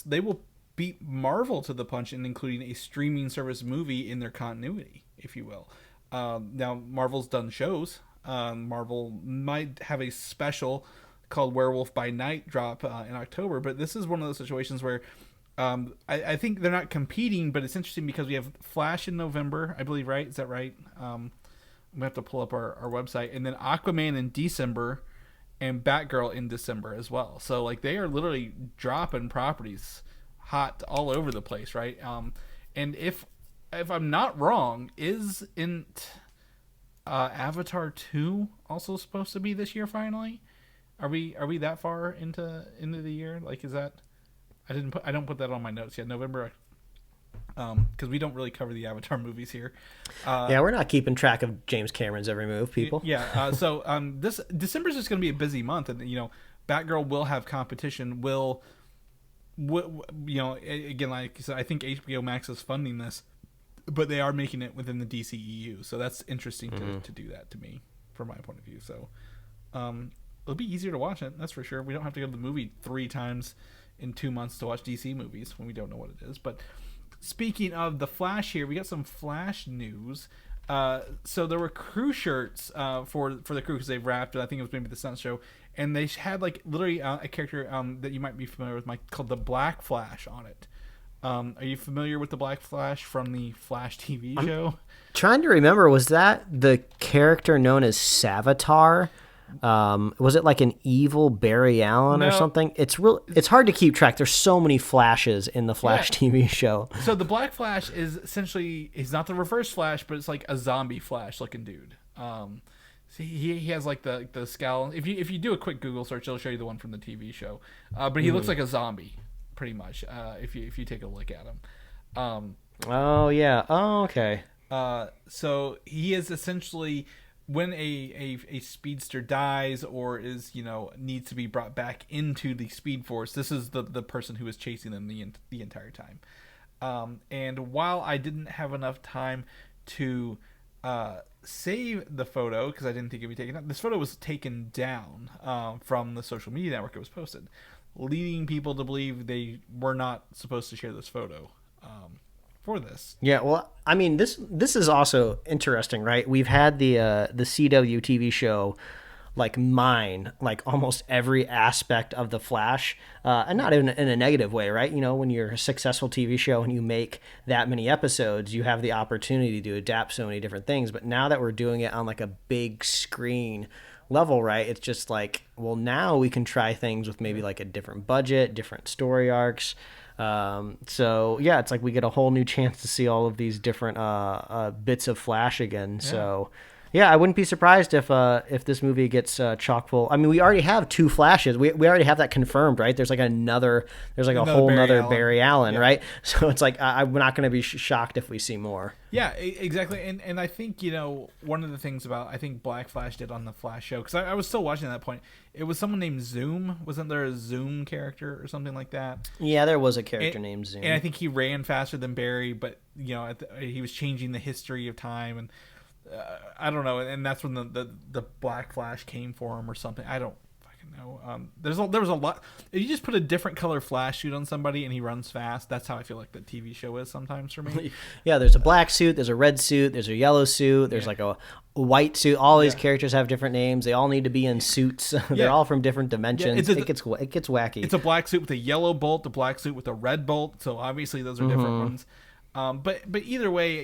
they will beat Marvel to the punch in including a streaming service movie in their continuity, if you will. Now, Marvel's done shows. Marvel might have a special called Werewolf by Night drop in October, but this is one of those situations where I think they're not competing, but it's interesting because we have Flash in November, I believe, right? Is that right? I'm going to have to pull up our website. And then Aquaman in December and Batgirl in December as well. So, like, they are literally dropping properties hot all over the place, right? And if I'm not wrong, isn't Avatar 2 also supposed to be this year finally? Are we that far into the year? Like, is that I don't put that on my notes yet. November, because we don't really cover the Avatar movies here. Yeah, we're not keeping track of James Cameron's every move, people. Yeah. So this December is just going to be a busy month, and Batgirl will have competition. Again, like I said, I think HBO Max is funding this, but they are making it within the DCEU, so that's interesting to do that to me, from my point of view. So it'll be easier to watch it, that's for sure. We don't have to go to the movie 3 times in 2 months to watch DC movies when we don't know what it is. But speaking of the Flash here, we got some Flash news. So there were crew shirts for the crew because they've wrapped it. I think it was maybe the Sun Show. And they had like literally a character that you might be familiar with, Mike, called the Black Flash on it. Are you familiar with the Black Flash from the Flash TV show? Trying to remember, was that the character known as Savitar? Was it like an evil Barry Allen or something? It's hard to keep track. There's so many Flashes in the Flash TV show. So the Black Flash is essentially, he's not the Reverse Flash, but it's like a zombie Flash looking dude. He has like the scowl. If you do a quick Google search, it'll show you the one from the TV show. But he looks like a zombie, pretty much. If you take a look at him. Oh yeah. Oh okay. So he is essentially, when a speedster dies or is needs to be brought back into the Speed Force, this is the person who is chasing them the entire time. And while I didn't have enough time to save the photo because I didn't think it'd be taken down, this photo was taken down from the social media network it was posted, leading people to believe they were not supposed to share this photo for this. Yeah, well, I mean, this is also interesting, right? We've had the CW TV show mine almost every aspect of the Flash, and not in a negative way, right? When you're a successful TV show and you make that many episodes, you have the opportunity to adapt so many different things. But now that we're doing it on a big screen level, right, it's just now we can try things with maybe a different budget, different story arcs. So yeah, it's we get a whole new chance to see all of these different bits of Flash again. Yeah. So yeah, I wouldn't be surprised if this movie gets chock full. I mean, we already have 2 Flashes. We already have that confirmed, right? There's a whole nother Barry Allen, yeah. Right? So it's I'm not going to be shocked if we see more. Yeah, exactly. And I think, one of the things about, I think Black Flash did on the Flash show, because I was still watching at that point, it was someone named Zoom. Wasn't there a Zoom character or something like that? Yeah, there was a character named Zoom. And I think he ran faster than Barry, but, he was changing the history of time, and I don't know, and that's when the Black Flash came for him or something. I don't fucking know. There was a lot. If you just put a different color Flash suit on somebody and he runs fast, that's how I feel like the TV show is sometimes for me. Yeah, there's a black suit, there's a red suit, there's a yellow suit, there's a white suit. All these characters have different names. They all need to be in suits. They're all from different dimensions. It gets wacky. It's a black suit with a yellow bolt, a black suit with a red bolt. So obviously those are different ones. But either way,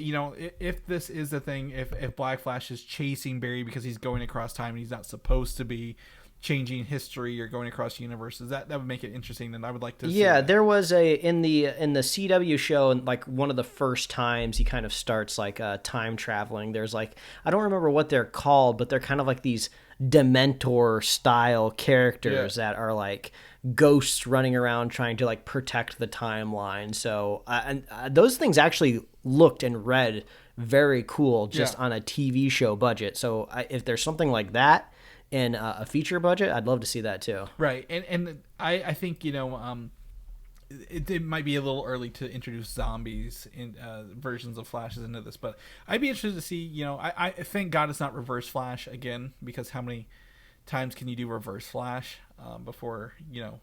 if this is the thing, if Black Flash is chasing Barry because he's going across time and he's not supposed to be, changing history or going across universes. That would make it interesting, and I would like to. Yeah, see that. there was in the CW show, and like one of the first times he kind of starts like time traveling. There's like, I don't remember what they're called, but they're kind of like these Dementor style characters that are like ghosts running around trying to like protect the timeline. So those things actually looked and read very cool just on a TV show budget. So if there's something like that in a feature budget, I'd love to see that too. Right, and I think it might be a little early to introduce zombies in versions of Flashes into this, but I'd be interested to see. I thank God it's not Reverse Flash again, because how many times can you do Reverse Flash before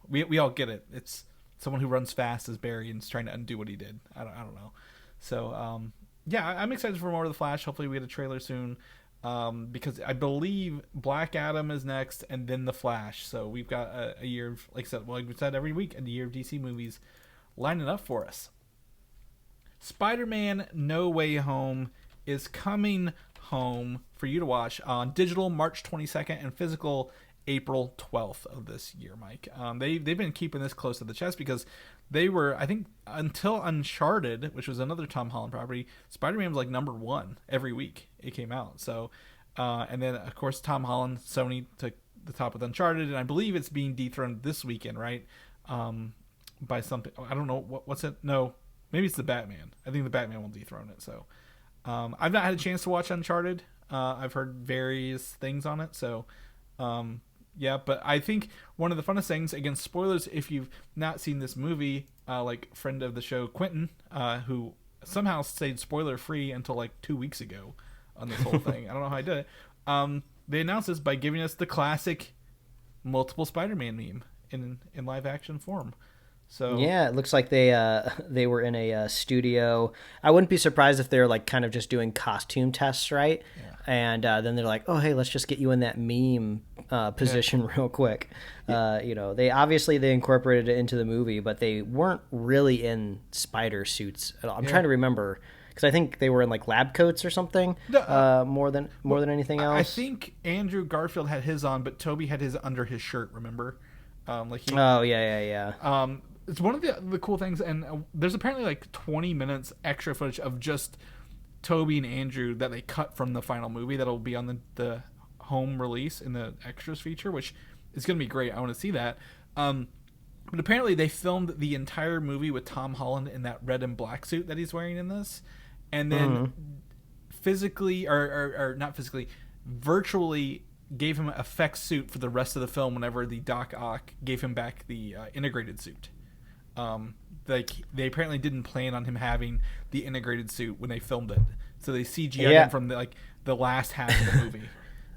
we all get it? It's someone who runs fast as Barry and is trying to undo what he did. I don't know. So I'm excited for more of the Flash. Hopefully we get a trailer soon. Because I believe Black Adam is next, and then the Flash. So we've got a year of, like we said every week, a year of DC movies lining up for us. Spider-Man No Way Home is coming home for you to watch on digital March 22nd and physical April 12th of this year, Mike. They've been keeping this close to the chest because they were, I think, until Uncharted, which was another Tom Holland property, Spider-Man was like number one every week it came out. So, and then of course Tom Holland, Sony took the top with Uncharted, and I believe it's being dethroned this weekend, right? By something, I don't know what's it. No, maybe it's the Batman. I think the Batman will dethrone it. So, I've not had a chance to watch Uncharted. I've heard various things on it. So, yeah, but I think one of the funnest things, again, spoilers if you've not seen this movie, like friend of the show Quentin, who somehow stayed spoiler free until like 2 weeks ago on this whole thing. I don't know how I did it. They announced this by giving us the classic multiple Spider-Man meme in live action form. So yeah, it looks like they were in a studio. I wouldn't be surprised if they're like kind of just doing costume tests, right? Yeah. And then they're like, oh, hey, let's just get you in that meme position real quick. Yeah. They incorporated it into the movie, but they weren't really in spider suits at all. I'm trying to remember, because I think they were in like lab coats or something. More than anything else. I think Andrew Garfield had his on, but Toby had his under his shirt. Remember? Yeah. It's one of the cool things, and there's apparently like 20 minutes extra footage of just Toby and Andrew that they cut from the final movie that'll be on the home release in the extras feature, which is going to be great. I want to see that. But apparently they filmed the entire movie with Tom Holland in that red and black suit that he's wearing in this, and then physically, or not physically, virtually gave him an effects suit for the rest of the film whenever the Doc Ock gave him back the integrated suit. They apparently didn't plan on him having the integrated suit when they filmed it, so they CGI'd him from the last half of the movie.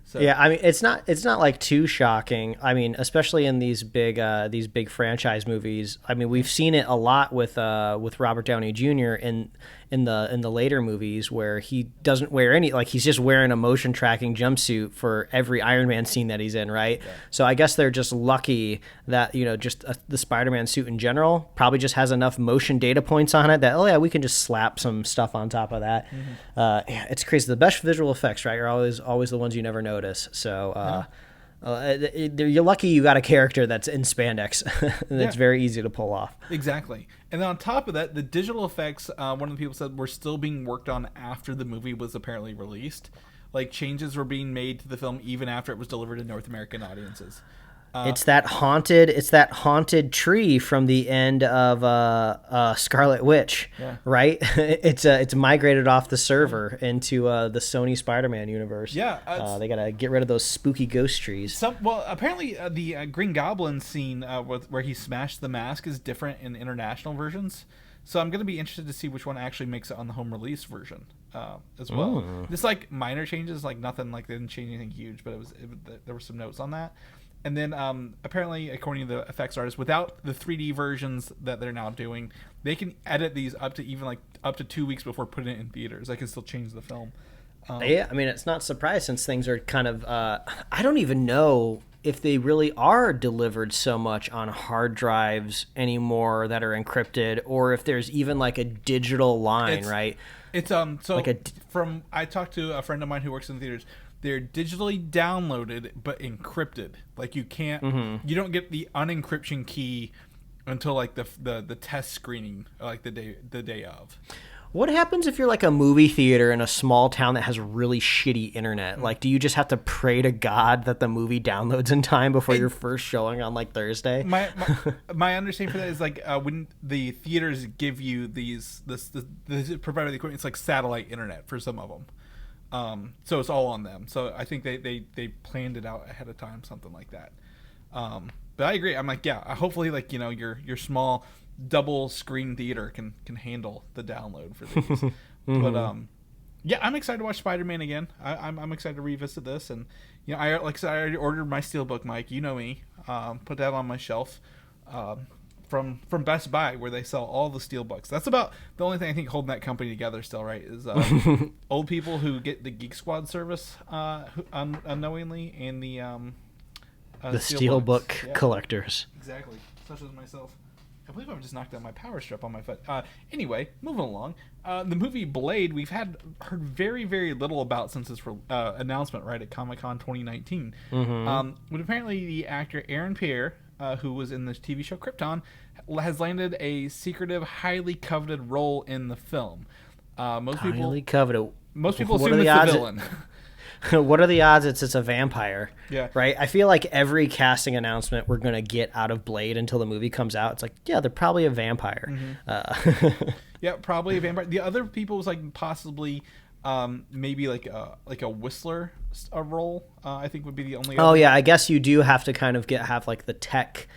So. Yeah, I mean, it's not like too shocking. I mean, especially in these big franchise movies. I mean, we've seen it a lot with Robert Downey Jr. in the later movies, where he doesn't wear any, like, he's just wearing a motion tracking jumpsuit for every Iron Man scene that he's in, right? Yeah. So I guess they're just lucky that the Spider-Man suit in general probably just has enough motion data points on it that we can just slap some stuff on top of that. Mm-hmm. It's crazy. The best visual effects, right, are always the ones you never notice. So you're lucky you got a character that's in spandex. That's very easy to pull off. Exactly. And then on top of that, the digital effects, one of the people said, were still being worked on after the movie was apparently released. Like, changes were being made to the film even after it was delivered to North American audiences. It's that haunted tree from the end of Scarlet Witch, right? It's migrated off the server into the Sony Spider-Man universe. Yeah, they gotta get rid of those spooky ghost trees. Apparently the Green Goblin scene where he smashed the mask is different in international versions. So I'm gonna be interested to see which one actually makes it on the home release version as well. Ooh. Just like minor changes, like nothing, like they didn't change anything huge, but there were some notes on that. And then apparently, according to the effects artists, without the 3D versions that they're now doing, they can edit these up to 2 weeks before putting it in theaters. They can still change the film. Yeah, I mean, it's not surprised since things are kind of... I don't even know if they really are delivered so much on hard drives anymore that are encrypted, or if there's even like a digital line, right? It's I talked to a friend of mine who works in theaters. they're digitally downloaded but encrypted. Like you can't, you don't get the unencryption key until like the test screening, like the day of. What happens if you're like a movie theater in a small town that has really shitty internet? Like, do you just have to pray to God that the movie downloads in time before your first showing on like Thursday? My understanding for that is like when the theaters give you this provider the equipment, it's like satellite internet for some of them. So it's all on them. So I think they planned it out ahead of time, something like that. But I agree. I'm like, yeah, hopefully like, you know, your small double screen theater can handle the download for these. But yeah, I'm excited to watch Spider-Man again. I'm excited to revisit this, and you know, I already ordered my Steelbook, Mike. You know me. Put that on my shelf from Best Buy, where they sell all the Steelbooks. That's about the only thing I think holding that company together still, right? Is old people who get the Geek Squad service unknowingly, and the Steelbook collectors. Exactly, such as myself. I believe I've just knocked out my power strip on my foot. Anyway, moving along. The movie Blade, we've heard very, very little about since its announcement, right, at Comic-Con 2019. But apparently the actor Aaron Pierre, who was in the TV show Krypton, has landed a secretive, highly coveted role in the film. Most people assume it's the villain. What are the odds it's a vampire? Yeah. Right? I feel like every casting announcement we're going to get out of Blade until the movie comes out, it's like, yeah, they're probably a vampire. Yeah, probably a vampire. The other people was like possibly maybe like a Whistler role, I think would be the only other. Yeah, I guess you do have to kind of have like the tech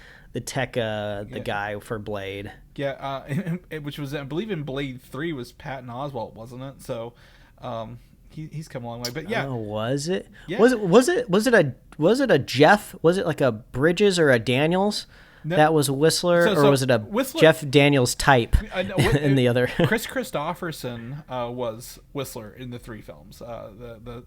guy for Blade. Yeah, which was, I believe in Blade 3 was Patton Oswalt, wasn't it? So he's come a long way, but yeah. Oh, was it? Yeah. Was it a Jeff? Was it like a Bridges or a Daniels? No. That was Whistler, or was it a Whistler, Jeff Daniels type in the other? Chris Christopherson was Whistler in the 3 films. The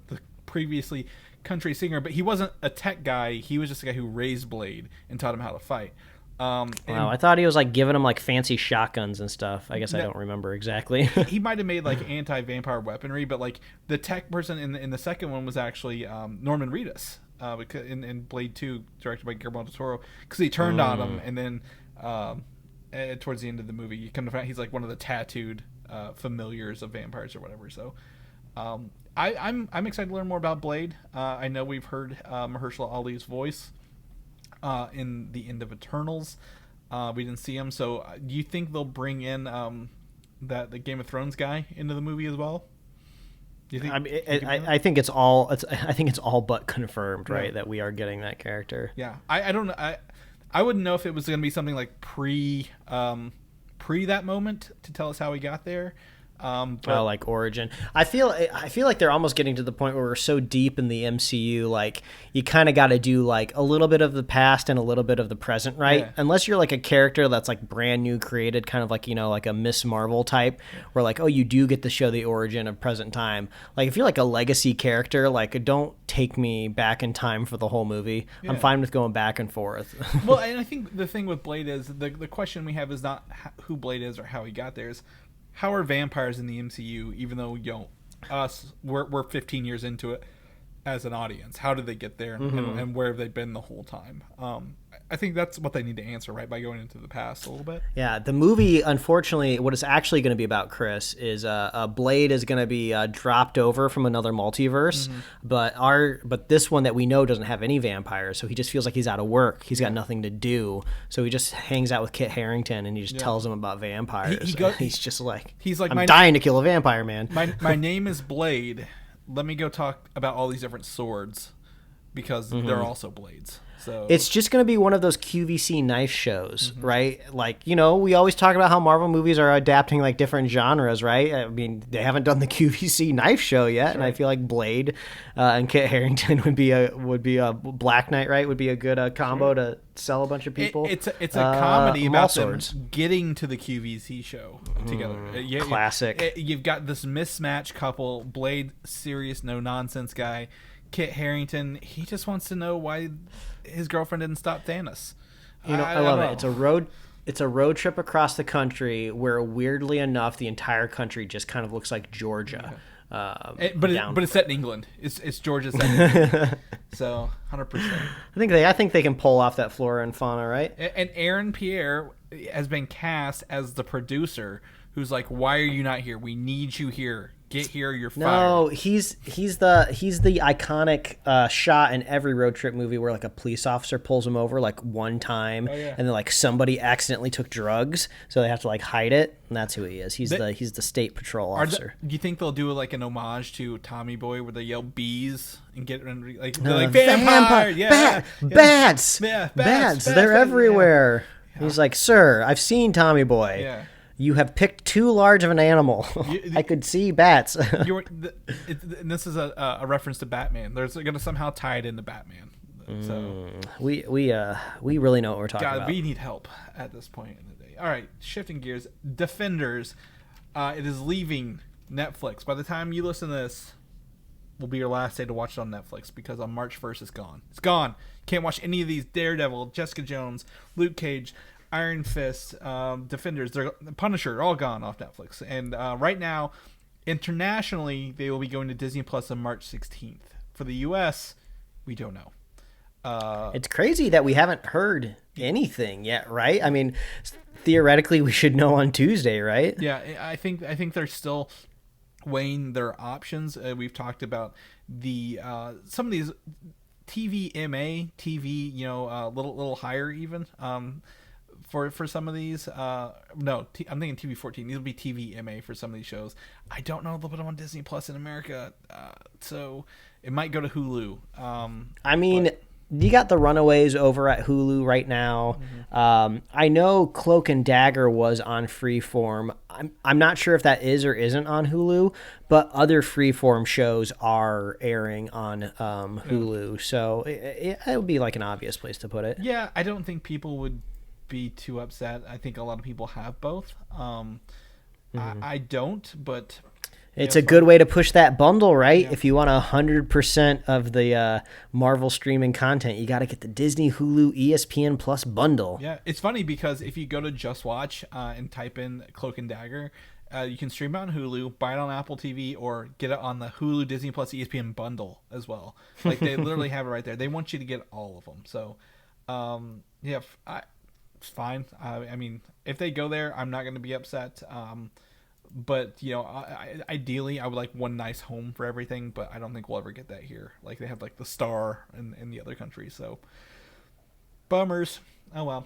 previously country singer, but he wasn't a tech guy. He was just a guy who raised Blade and taught him how to fight. Wow, I thought he was like giving him like fancy shotguns and stuff. I guess I don't remember exactly. He might have made like anti-vampire weaponry, but like the tech person in the second one was actually Norman Reedus, in Blade 2, directed by Guillermo del Toro, because he turned on him, and then towards the end of the movie, you come to find he's like one of the tattooed familiars of vampires or whatever. So I'm excited to learn more about Blade. I know we've heard Mahershala Ali's voice in the end of Eternals. We didn't see him, so do you think they'll bring in the Game of Thrones guy into the movie as well? Do you think? I think it's all but confirmed, right, that we are getting that character. Yeah, I don't know. I wouldn't know if it was going to be something like pre that moment to tell us how he got there. Like origin. I feel like they're almost getting to the point where we're so deep in the MCU, like you kind of got to do like a little bit of the past and a little bit of the present, right? Yeah. Unless you're like a character that's like brand new created, kind of like, you know, like a Miss Marvel type, where like, oh, you do get to show the origin of present time. Like if you're like a legacy character, like don't take me back in time for the whole movie. Yeah. I'm fine with going back and forth. Well, and I think the thing with Blade is the question we have is not who Blade is or how he got there, is how are vampires in the MCU, even though we're 15 years into it as an audience? How did they get there, and where have they been the whole time? I think that's what they need to answer, right, by going into the past a little bit. Yeah, the movie, unfortunately, what it's actually going to be about, Chris, is Blade is going to be dropped over from another multiverse, but this one that we know doesn't have any vampires, so he just feels like he's out of work. He's got nothing to do, so he just hangs out with Kit Harington, and he just tells him about vampires. He's just like, I'm dying to kill a vampire, man. My name is Blade. Let me go talk about all these different swords, because they're also blades. So it's just going to be one of those QVC knife shows, right? Like, you know, we always talk about how Marvel movies are adapting like different genres, right? I mean, they haven't done the QVC knife show yet, and I feel like Blade and Kit Harington would be a Black Knight, right? Would be a good combo to sell a bunch of people. It's a comedy about them getting to the QVC show together. Classic. You've got this mismatched couple: Blade, serious, no nonsense guy. Kit Harington, he just wants to know why his girlfriend didn't stop Thanos. You know, I love it. It's a road trip across the country where, weirdly enough, the entire country just kind of looks like Georgia. But it's set in England. It's Georgia set in England. So 100%. I think they can pull off that flora and fauna, right? And Aaron Pierre has been cast as the producer, who's like, "Why are you not here? We need you here. Get here. You're fired." No, he's the iconic shot in every road trip movie where like a police officer pulls him over like one time, and then like somebody accidentally took drugs, so they have to like hide it, and that's who he is. He's the state patrol officer. Do you think they'll do like an homage to Tommy Boy where they yell bees and get like they're like vampire, bats, they're everywhere. Yeah. He's like, "Sir, I've seen Tommy Boy. Yeah. You have picked too large of an animal. I could see bats." And this is a reference to Batman. There's going to somehow tie it into Batman. So we really know what we're talking about. We need help at this point in the day. All right, shifting gears. Defenders. It is leaving Netflix. By the time you listen to this, will be your last day to watch it on Netflix, because on March 1st it's gone. It's gone. Can't watch any of these. Daredevil, Jessica Jones, Luke Cage, Iron Fist, Defenders, Punisher, all gone off Netflix. And right now, internationally, they will be going to Disney Plus on March 16th. For the U.S., we don't know. It's crazy that we haven't heard anything yet, right? I mean, theoretically, we should know on Tuesday, right? Yeah, I think they're still weighing their options. We've talked about the some of these TV, little higher even. For some of these, I'm thinking TV 14. These will be TV MA for some of these shows. I don't know if they'll put them on Disney Plus in America, so it might go to Hulu. You got the Runaways over at Hulu right now. Mm-hmm. I know Cloak and Dagger was on Freeform. I'm not sure if that is or isn't on Hulu, but other Freeform shows are airing on Hulu, so it would be like an obvious place to put it. Yeah, I don't think people would be too upset. I think a lot of people have both. I don't, but it's a good way to push that bundle, right? Yeah. If you want 100% of the Marvel streaming content, you got to get the Disney, Hulu, ESPN Plus bundle. Yeah, it's funny because if you go to Just Watch and type in Cloak and Dagger, you can stream it on Hulu, buy it on Apple TV, or get it on the Hulu, Disney Plus, ESPN bundle as well. Like, they literally have it right there. They want you to get all of them. So, it's fine. I mean, if they go there, I'm not going to be upset. But, ideally, I would like one nice home for everything, but I don't think we'll ever get that here. Like, they have, like, the Star in the other countries, so bummers. Oh, well.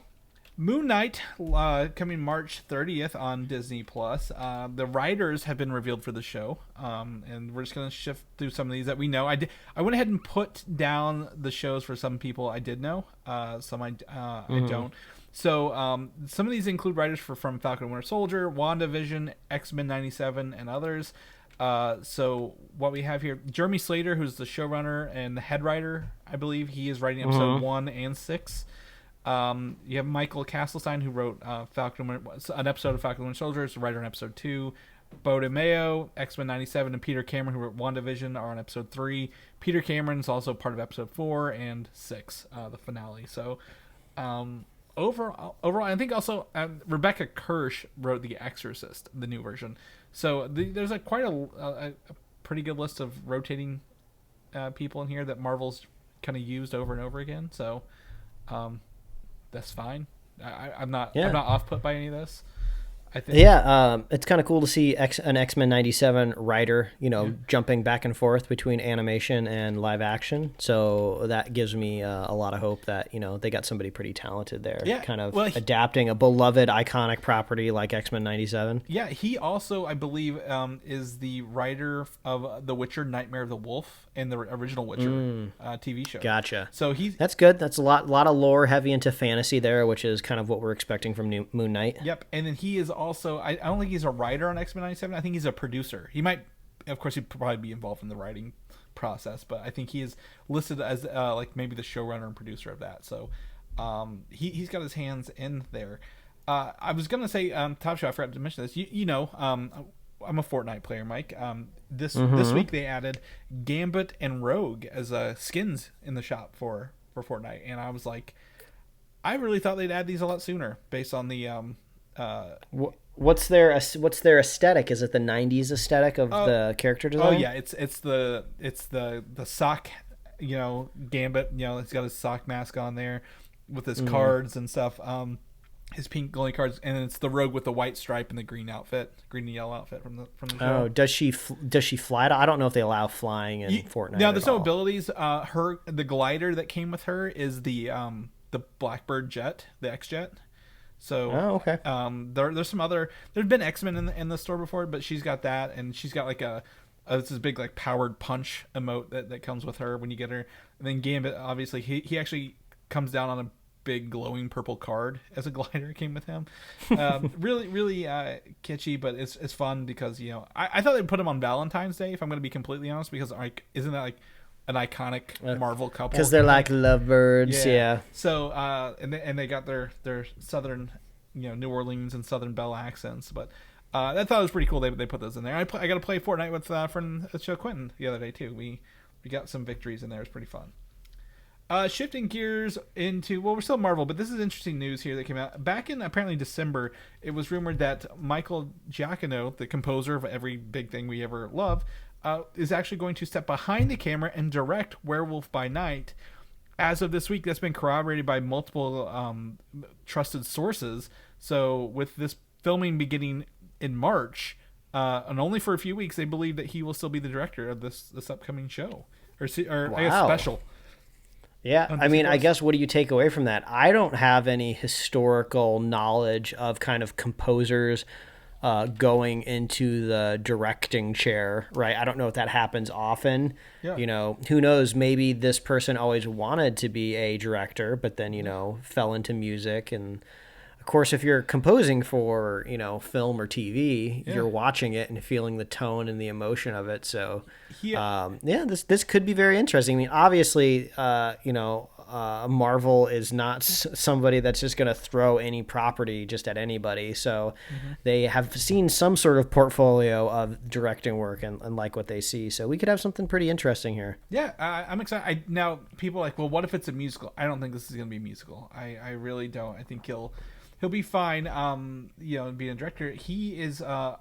Moon Knight, coming March 30th on Disney+. The writers have been revealed for the show, and we're just going to shift through some of these that we know. I went ahead and put down the shows for some people I did know, some I don't. So some of these include writers from Falcon and Winter Soldier, WandaVision, X-Men 97, and others. So what we have here, Jeremy Slater, who's the showrunner and the head writer, I believe he is writing episode 1 and 6. You have Michael Castlestein, who wrote an episode of Falcon and Winter Soldier, is the writer on episode 2. Bo DeMayo, X-Men 97, and Peter Cameron, who wrote WandaVision, are on episode 3. Peter Cameron is also part of episode 4 and 6, the finale. So overall, I think also Rebecca Kirsch wrote The Exorcist, the new version. So there's quite a pretty good list of rotating people in here that Marvel's kind of used over and over again. So that's fine. I'm not off put by any of this. I think. Yeah, it's kind of cool to see an X-Men 97 writer, jumping back and forth between animation and live action. So that gives me a lot of hope that, they got somebody pretty talented there. Yeah, kind of adapting a beloved, iconic property like X-Men 97. Yeah, he also, I believe, is the writer of The Witcher, Nightmare of the Wolf, and the original Witcher TV show. Gotcha. So that's good. That's a lot of lore heavy into fantasy there, which is kind of what we're expecting from Moon Knight. Yep, and then he is also, I don't think he's a writer on X-Men 97. I think he's a producer. He might, of course, he'd probably be involved in the writing process, but I think he is listed as maybe the showrunner and producer of that. So he's got his hands in there. I was gonna say, Top Show, I forgot to mention this. I'm a Fortnite player, Mike. This week they added Gambit and Rogue as skins in the shop for Fortnite, and I was like, I really thought they'd add these a lot sooner, based on the What's their aesthetic? Is it the '90s aesthetic of the character design? Oh yeah, it's the sock, Gambit. He's got his sock mask on there with his cards and stuff. His pink glowing cards, and it's the Rogue with the white stripe and the green and yellow outfit from the show. Oh, does she fly? I don't know if they allow flying in Fortnite. No, there's no abilities. The glider that came with her is the Blackbird jet, the X jet. So, okay. There's some other. There's been X-Men in the store before, but she's got that, and she's got like this big like powered punch emote that comes with her when you get her. And then Gambit, obviously, he actually comes down on a big glowing purple card as a glider came with him. Really, really kitschy, but it's fun because I thought they'd put him on Valentine's Day. If I'm going to be completely honest, because like isn't that like an iconic Marvel couple? Because they're like lovebirds, yeah. So and they got their southern, New Orleans and Southern Belle accents, but I thought it was pretty cool. They put those in there. I got to play Fortnite with friend Joe Quentin the other day too. We got some victories in there. It was pretty fun. Shifting gears into, we're still Marvel, but this is interesting news here that came out. Back in apparently December, it was rumored that Michael Giacchino, the composer of every big thing we ever love, is actually going to step behind the camera and direct Werewolf by Night. As of this week, that's been corroborated by multiple trusted sources. So with this filming beginning in March, and only for a few weeks, they believe that he will still be the director of this upcoming show. Or wow. I guess special. Yeah, I mean, I guess what do you take away from that? I don't have any historical knowledge of kind of composers going into the directing chair, right? I don't know if that happens often. Yeah. Who knows? Maybe this person always wanted to be a director, but then, fell into music. And of course, if you're composing for, film or TV, you're watching it and feeling the tone and the emotion of it. So, this could be very interesting. I mean, obviously, Marvel is not somebody that's just going to throw any property just at anybody. So they have seen some sort of portfolio of directing work and like what they see. So we could have something pretty interesting here. Yeah, I'm excited. Now, people are like, well, what if it's a musical? I don't think this is going to be a musical. I really don't. I think he'll be fine, being a director. He is a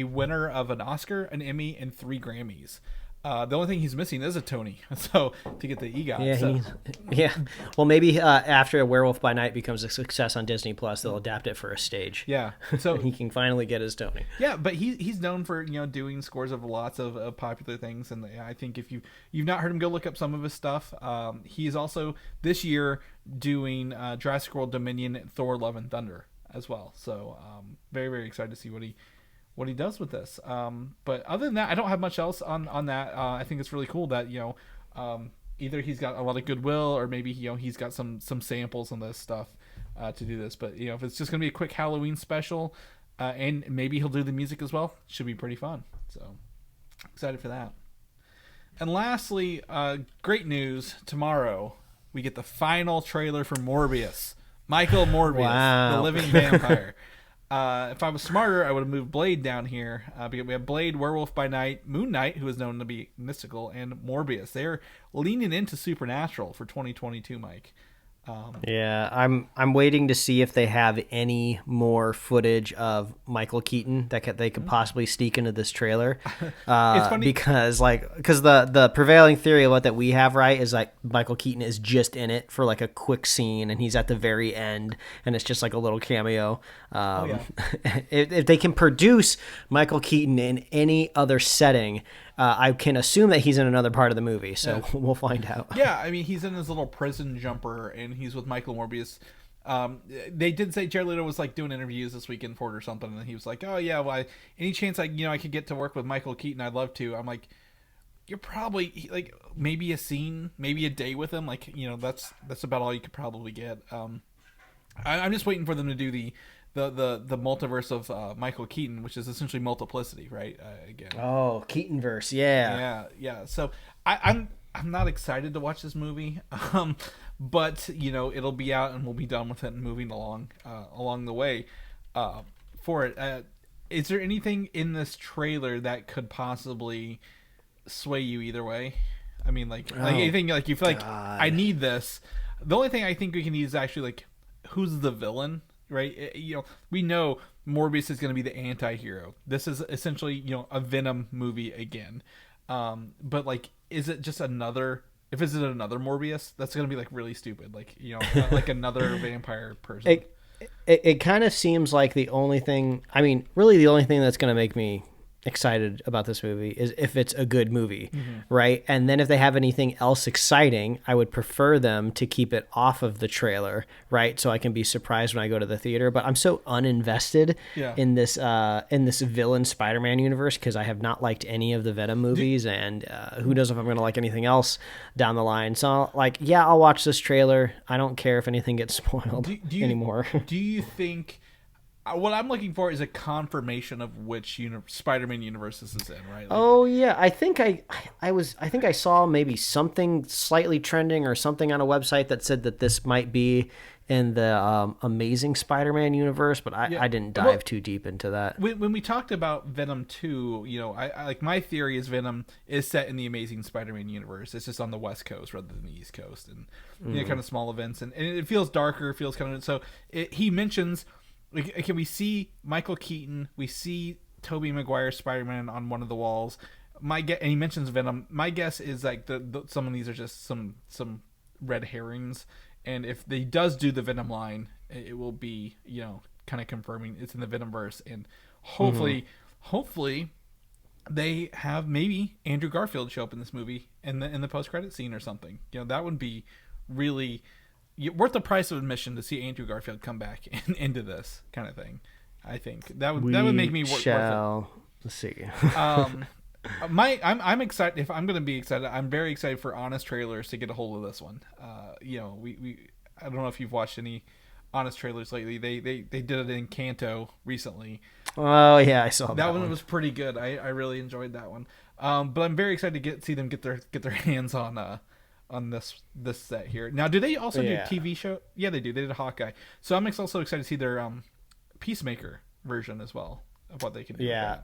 winner of an Oscar, an Emmy, and 3 Grammys. The only thing he's missing is a Tony, so to get the EGOT. Yeah, Well, maybe after A Werewolf by Night becomes a success on Disney Plus, they'll adapt it for a stage. Yeah, so he can finally get his Tony. Yeah, but he's known for doing scores of lots of popular things, and I think if you've not heard him, go look up some of his stuff. He is also this year doing Jurassic World Dominion, Thor: Love and Thunder as well. So very, very excited to see what he does with this. But other than that, I don't have much else on that. I think it's really cool that either he's got a lot of goodwill, or maybe he's got some samples on this stuff to do this. But if it's just gonna be a quick Halloween special, and maybe he'll do the music as well, should be pretty fun. So excited for that. And lastly, great news, tomorrow we get the final trailer for Morbius. Michael Morbius, the living vampire. If I was smarter, I would have moved Blade down here, because we have Blade, Werewolf by Night, Moon Knight, who is known to be mystical, and Morbius. They're leaning into supernatural for 2022, Mike. Yeah, I'm waiting to see if they have any more footage of Michael Keaton that they could possibly sneak into this trailer. It's funny because the prevailing theory of what that we have, right, is like Michael Keaton is just in it for like a quick scene, and he's at the very end, and it's just like a little cameo. If they can produce Michael Keaton in any other setting, I can assume that he's in another part of the movie, so we'll find out. Yeah, I mean, he's in his little prison jumper, and he's with Michael Morbius. They did say Jared Leto was like doing interviews this weekend for it or something, and he was like, "Oh yeah, well, any chance I could get to work with Michael Keaton, I'd love to." I'm like, "You're probably like maybe a scene, maybe a day with him, like that's about all you could probably get." I'm just waiting for them to do the multiverse of Michael Keaton, which is essentially multiplicity, right? Again. Oh, Keatonverse, yeah. Yeah. So I'm not excited to watch this movie, but it'll be out and we'll be done with it and moving along the way for it. Is there anything in this trailer that could possibly sway you either way? I mean, like anything like you feel like I need this. The only thing I think we can use is actually like who's the villain. Right, we know Morbius is going to be the anti-hero. This is essentially, you know, a Venom movie again. But like, is it just another? If it's another Morbius, that's going to be like really stupid. Like, you know, like another vampire person. It kind of seems like the only thing. I mean, really, the only thing that's going to make me excited about this movie is if it's a good movie, right? And then if they have anything else exciting, I would prefer them to keep it off of the trailer, right? So I can be surprised when I go to the theater. But I'm so uninvested in this villain Spider-Man universe because I have not liked any of the Venom movies, and who knows if I'm going to like anything else down the line. So like, yeah, I'll watch this trailer. I don't care if anything gets spoiled anymore. Do you think? What I'm looking for is a confirmation of which Spider-Man universe this is in, right? Like, oh yeah, I think I saw maybe something slightly trending or something on a website that said that this might be in the Amazing Spider-Man universe, but I didn't dive too deep into that. When we talked about Venom 2, you know, I like my theory is Venom is set in the Amazing Spider-Man universe. It's just on the West Coast rather than the East Coast, and you know, kind of small events, and it feels darker. It feels kind of so. He mentions. Can we see Michael Keaton? We see Tobey Maguire's Spider-Man on one of the walls. And he mentions Venom. My guess is like some of these are just some red herrings. And if they does do the Venom line, it will be, you know, kind of confirming it's in the Venomverse. And hopefully they have maybe Andrew Garfield show up in this movie in the post-credit scene or something. You know, that would be really worth the price of admission to see Andrew Garfield come back into this kind of thing. I think that would make me worth it. Let's see. I'm excited. If I'm going to be excited, I'm very excited for Honest Trailers to get a hold of this one. You know, we I don't know if you've watched any Honest Trailers lately. They did it in Kanto recently. Oh yeah, I saw that. That one was pretty good. I really enjoyed that one. But I'm very excited to see them get their hands on this set here. Now, do they also do TV show? Yeah, they do. They did Hawkeye. So I'm also excited to see their Peacemaker version as well of what they can do. Yeah.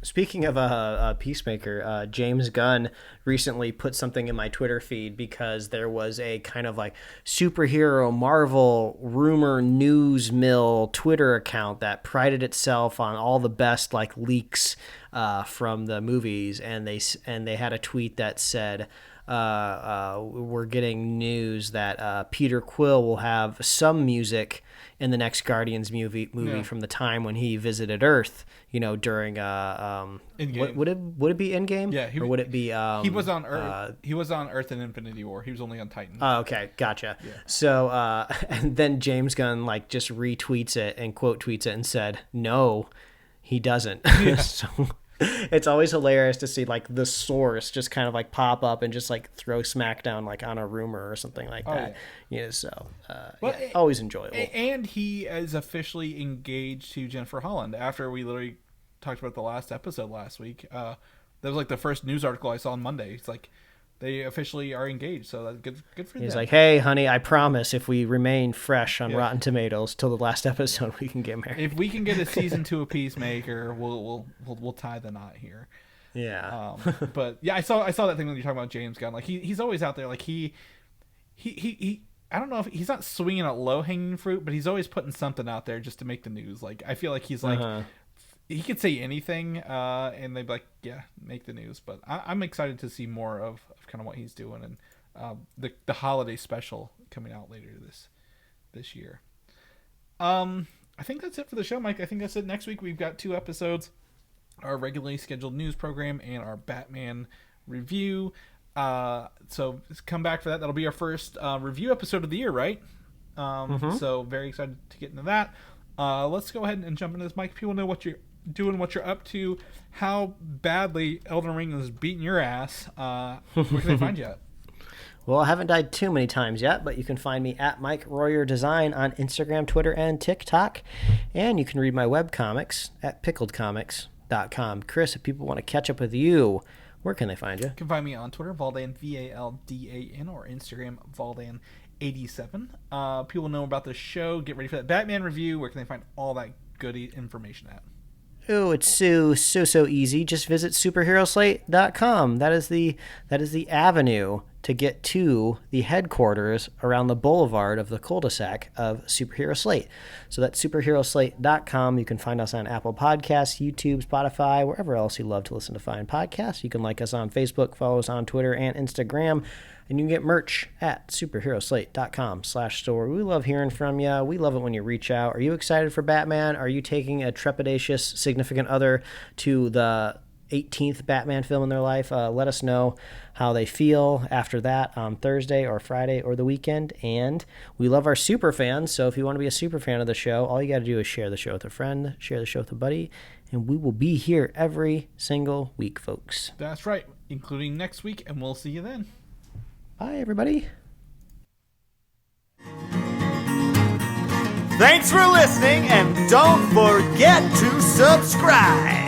Speaking of Peacemaker, James Gunn recently put something in my Twitter feed because there was a kind of like superhero Marvel rumor news mill Twitter account that prided itself on all the best like leaks from the movies, and they had a tweet that said, we're getting news that Peter Quill will have some music in the next Guardians movie from the time when he visited Earth, you know, during would it be Endgame? Yeah, or would it be he was on Earth. He was on Earth in Infinity War. He was only on Titan. Oh, okay, gotcha. Yeah. So and then James Gunn like just retweets it and quote tweets it and said, "No, he doesn't." Yeah. So it's always hilarious to see like the source just kind of like pop up and just like throw smackdown like on a rumor or something like that. Yeah. You know, so always enjoyable. And he is officially engaged to Jennifer Holland after we literally talked about the last episode last week. That was like the first news article I saw on Monday. It's like they officially are engaged, so that's good for them. He's like, "Hey, honey, I promise if we remain fresh on Rotten Tomatoes till the last episode, we can get married. If we can get a season 2 of Peacemaker, we'll tie the knot here." Yeah. But yeah, I saw that thing when you're talking about James Gunn. Like he's always out there. Like he I don't know if he's not swinging at low hanging fruit, but he's always putting something out there just to make the news. Like I feel like he's like. He could say anything, and they'd be like, "Yeah, make the news." But I'm excited to see more of kind of what he's doing, and the holiday special coming out later this year. I think that's it for the show, Mike. I think that's it. Next week we've got 2 episodes: our regularly scheduled news program and our Batman review. So come back for that. That'll be our first review episode of the year, right? So very excited to get into that. Let's go ahead and jump into this, Mike. People know what you're doing, what you're up to, how badly Elden Ring is beating your ass. Where can they find you at? Well, I haven't died too many times yet, but you can find me at Mike Royer Design on Instagram, Twitter, and TikTok. And you can read my webcomics at pickledcomics.com. Chris, if people want to catch up with you, where can they find you? You can find me on Twitter, Valdan, Valdan, or Instagram, Valdan87. People know about the show. Get ready for that Batman review. Where can they find all that good information at? Oh, it's so easy. Just visit superheroslate.com. That is the avenue to get to the headquarters around the boulevard of the cul-de-sac of Superhero Slate. So that's superheroslate.com. You can find us on Apple Podcasts, YouTube, Spotify, wherever else you love to listen to fine podcasts. You can like us on Facebook, follow us on Twitter and Instagram, and you can get merch at superheroslate.com/store. We love hearing from you. We love it when you reach out. Are you excited for Batman? Are you taking a trepidatious significant other to the 18th Batman film in their life? Let us know how they feel after that on Thursday or Friday or the weekend. And we love our super fans, so if you want to be a super fan of the show, all you got to do is share the show with a friend, share the show with a buddy, and we will be here every single week, folks. That's right, including next week, and we'll see you then. Bye, everybody. Thanks for listening, and don't forget to subscribe.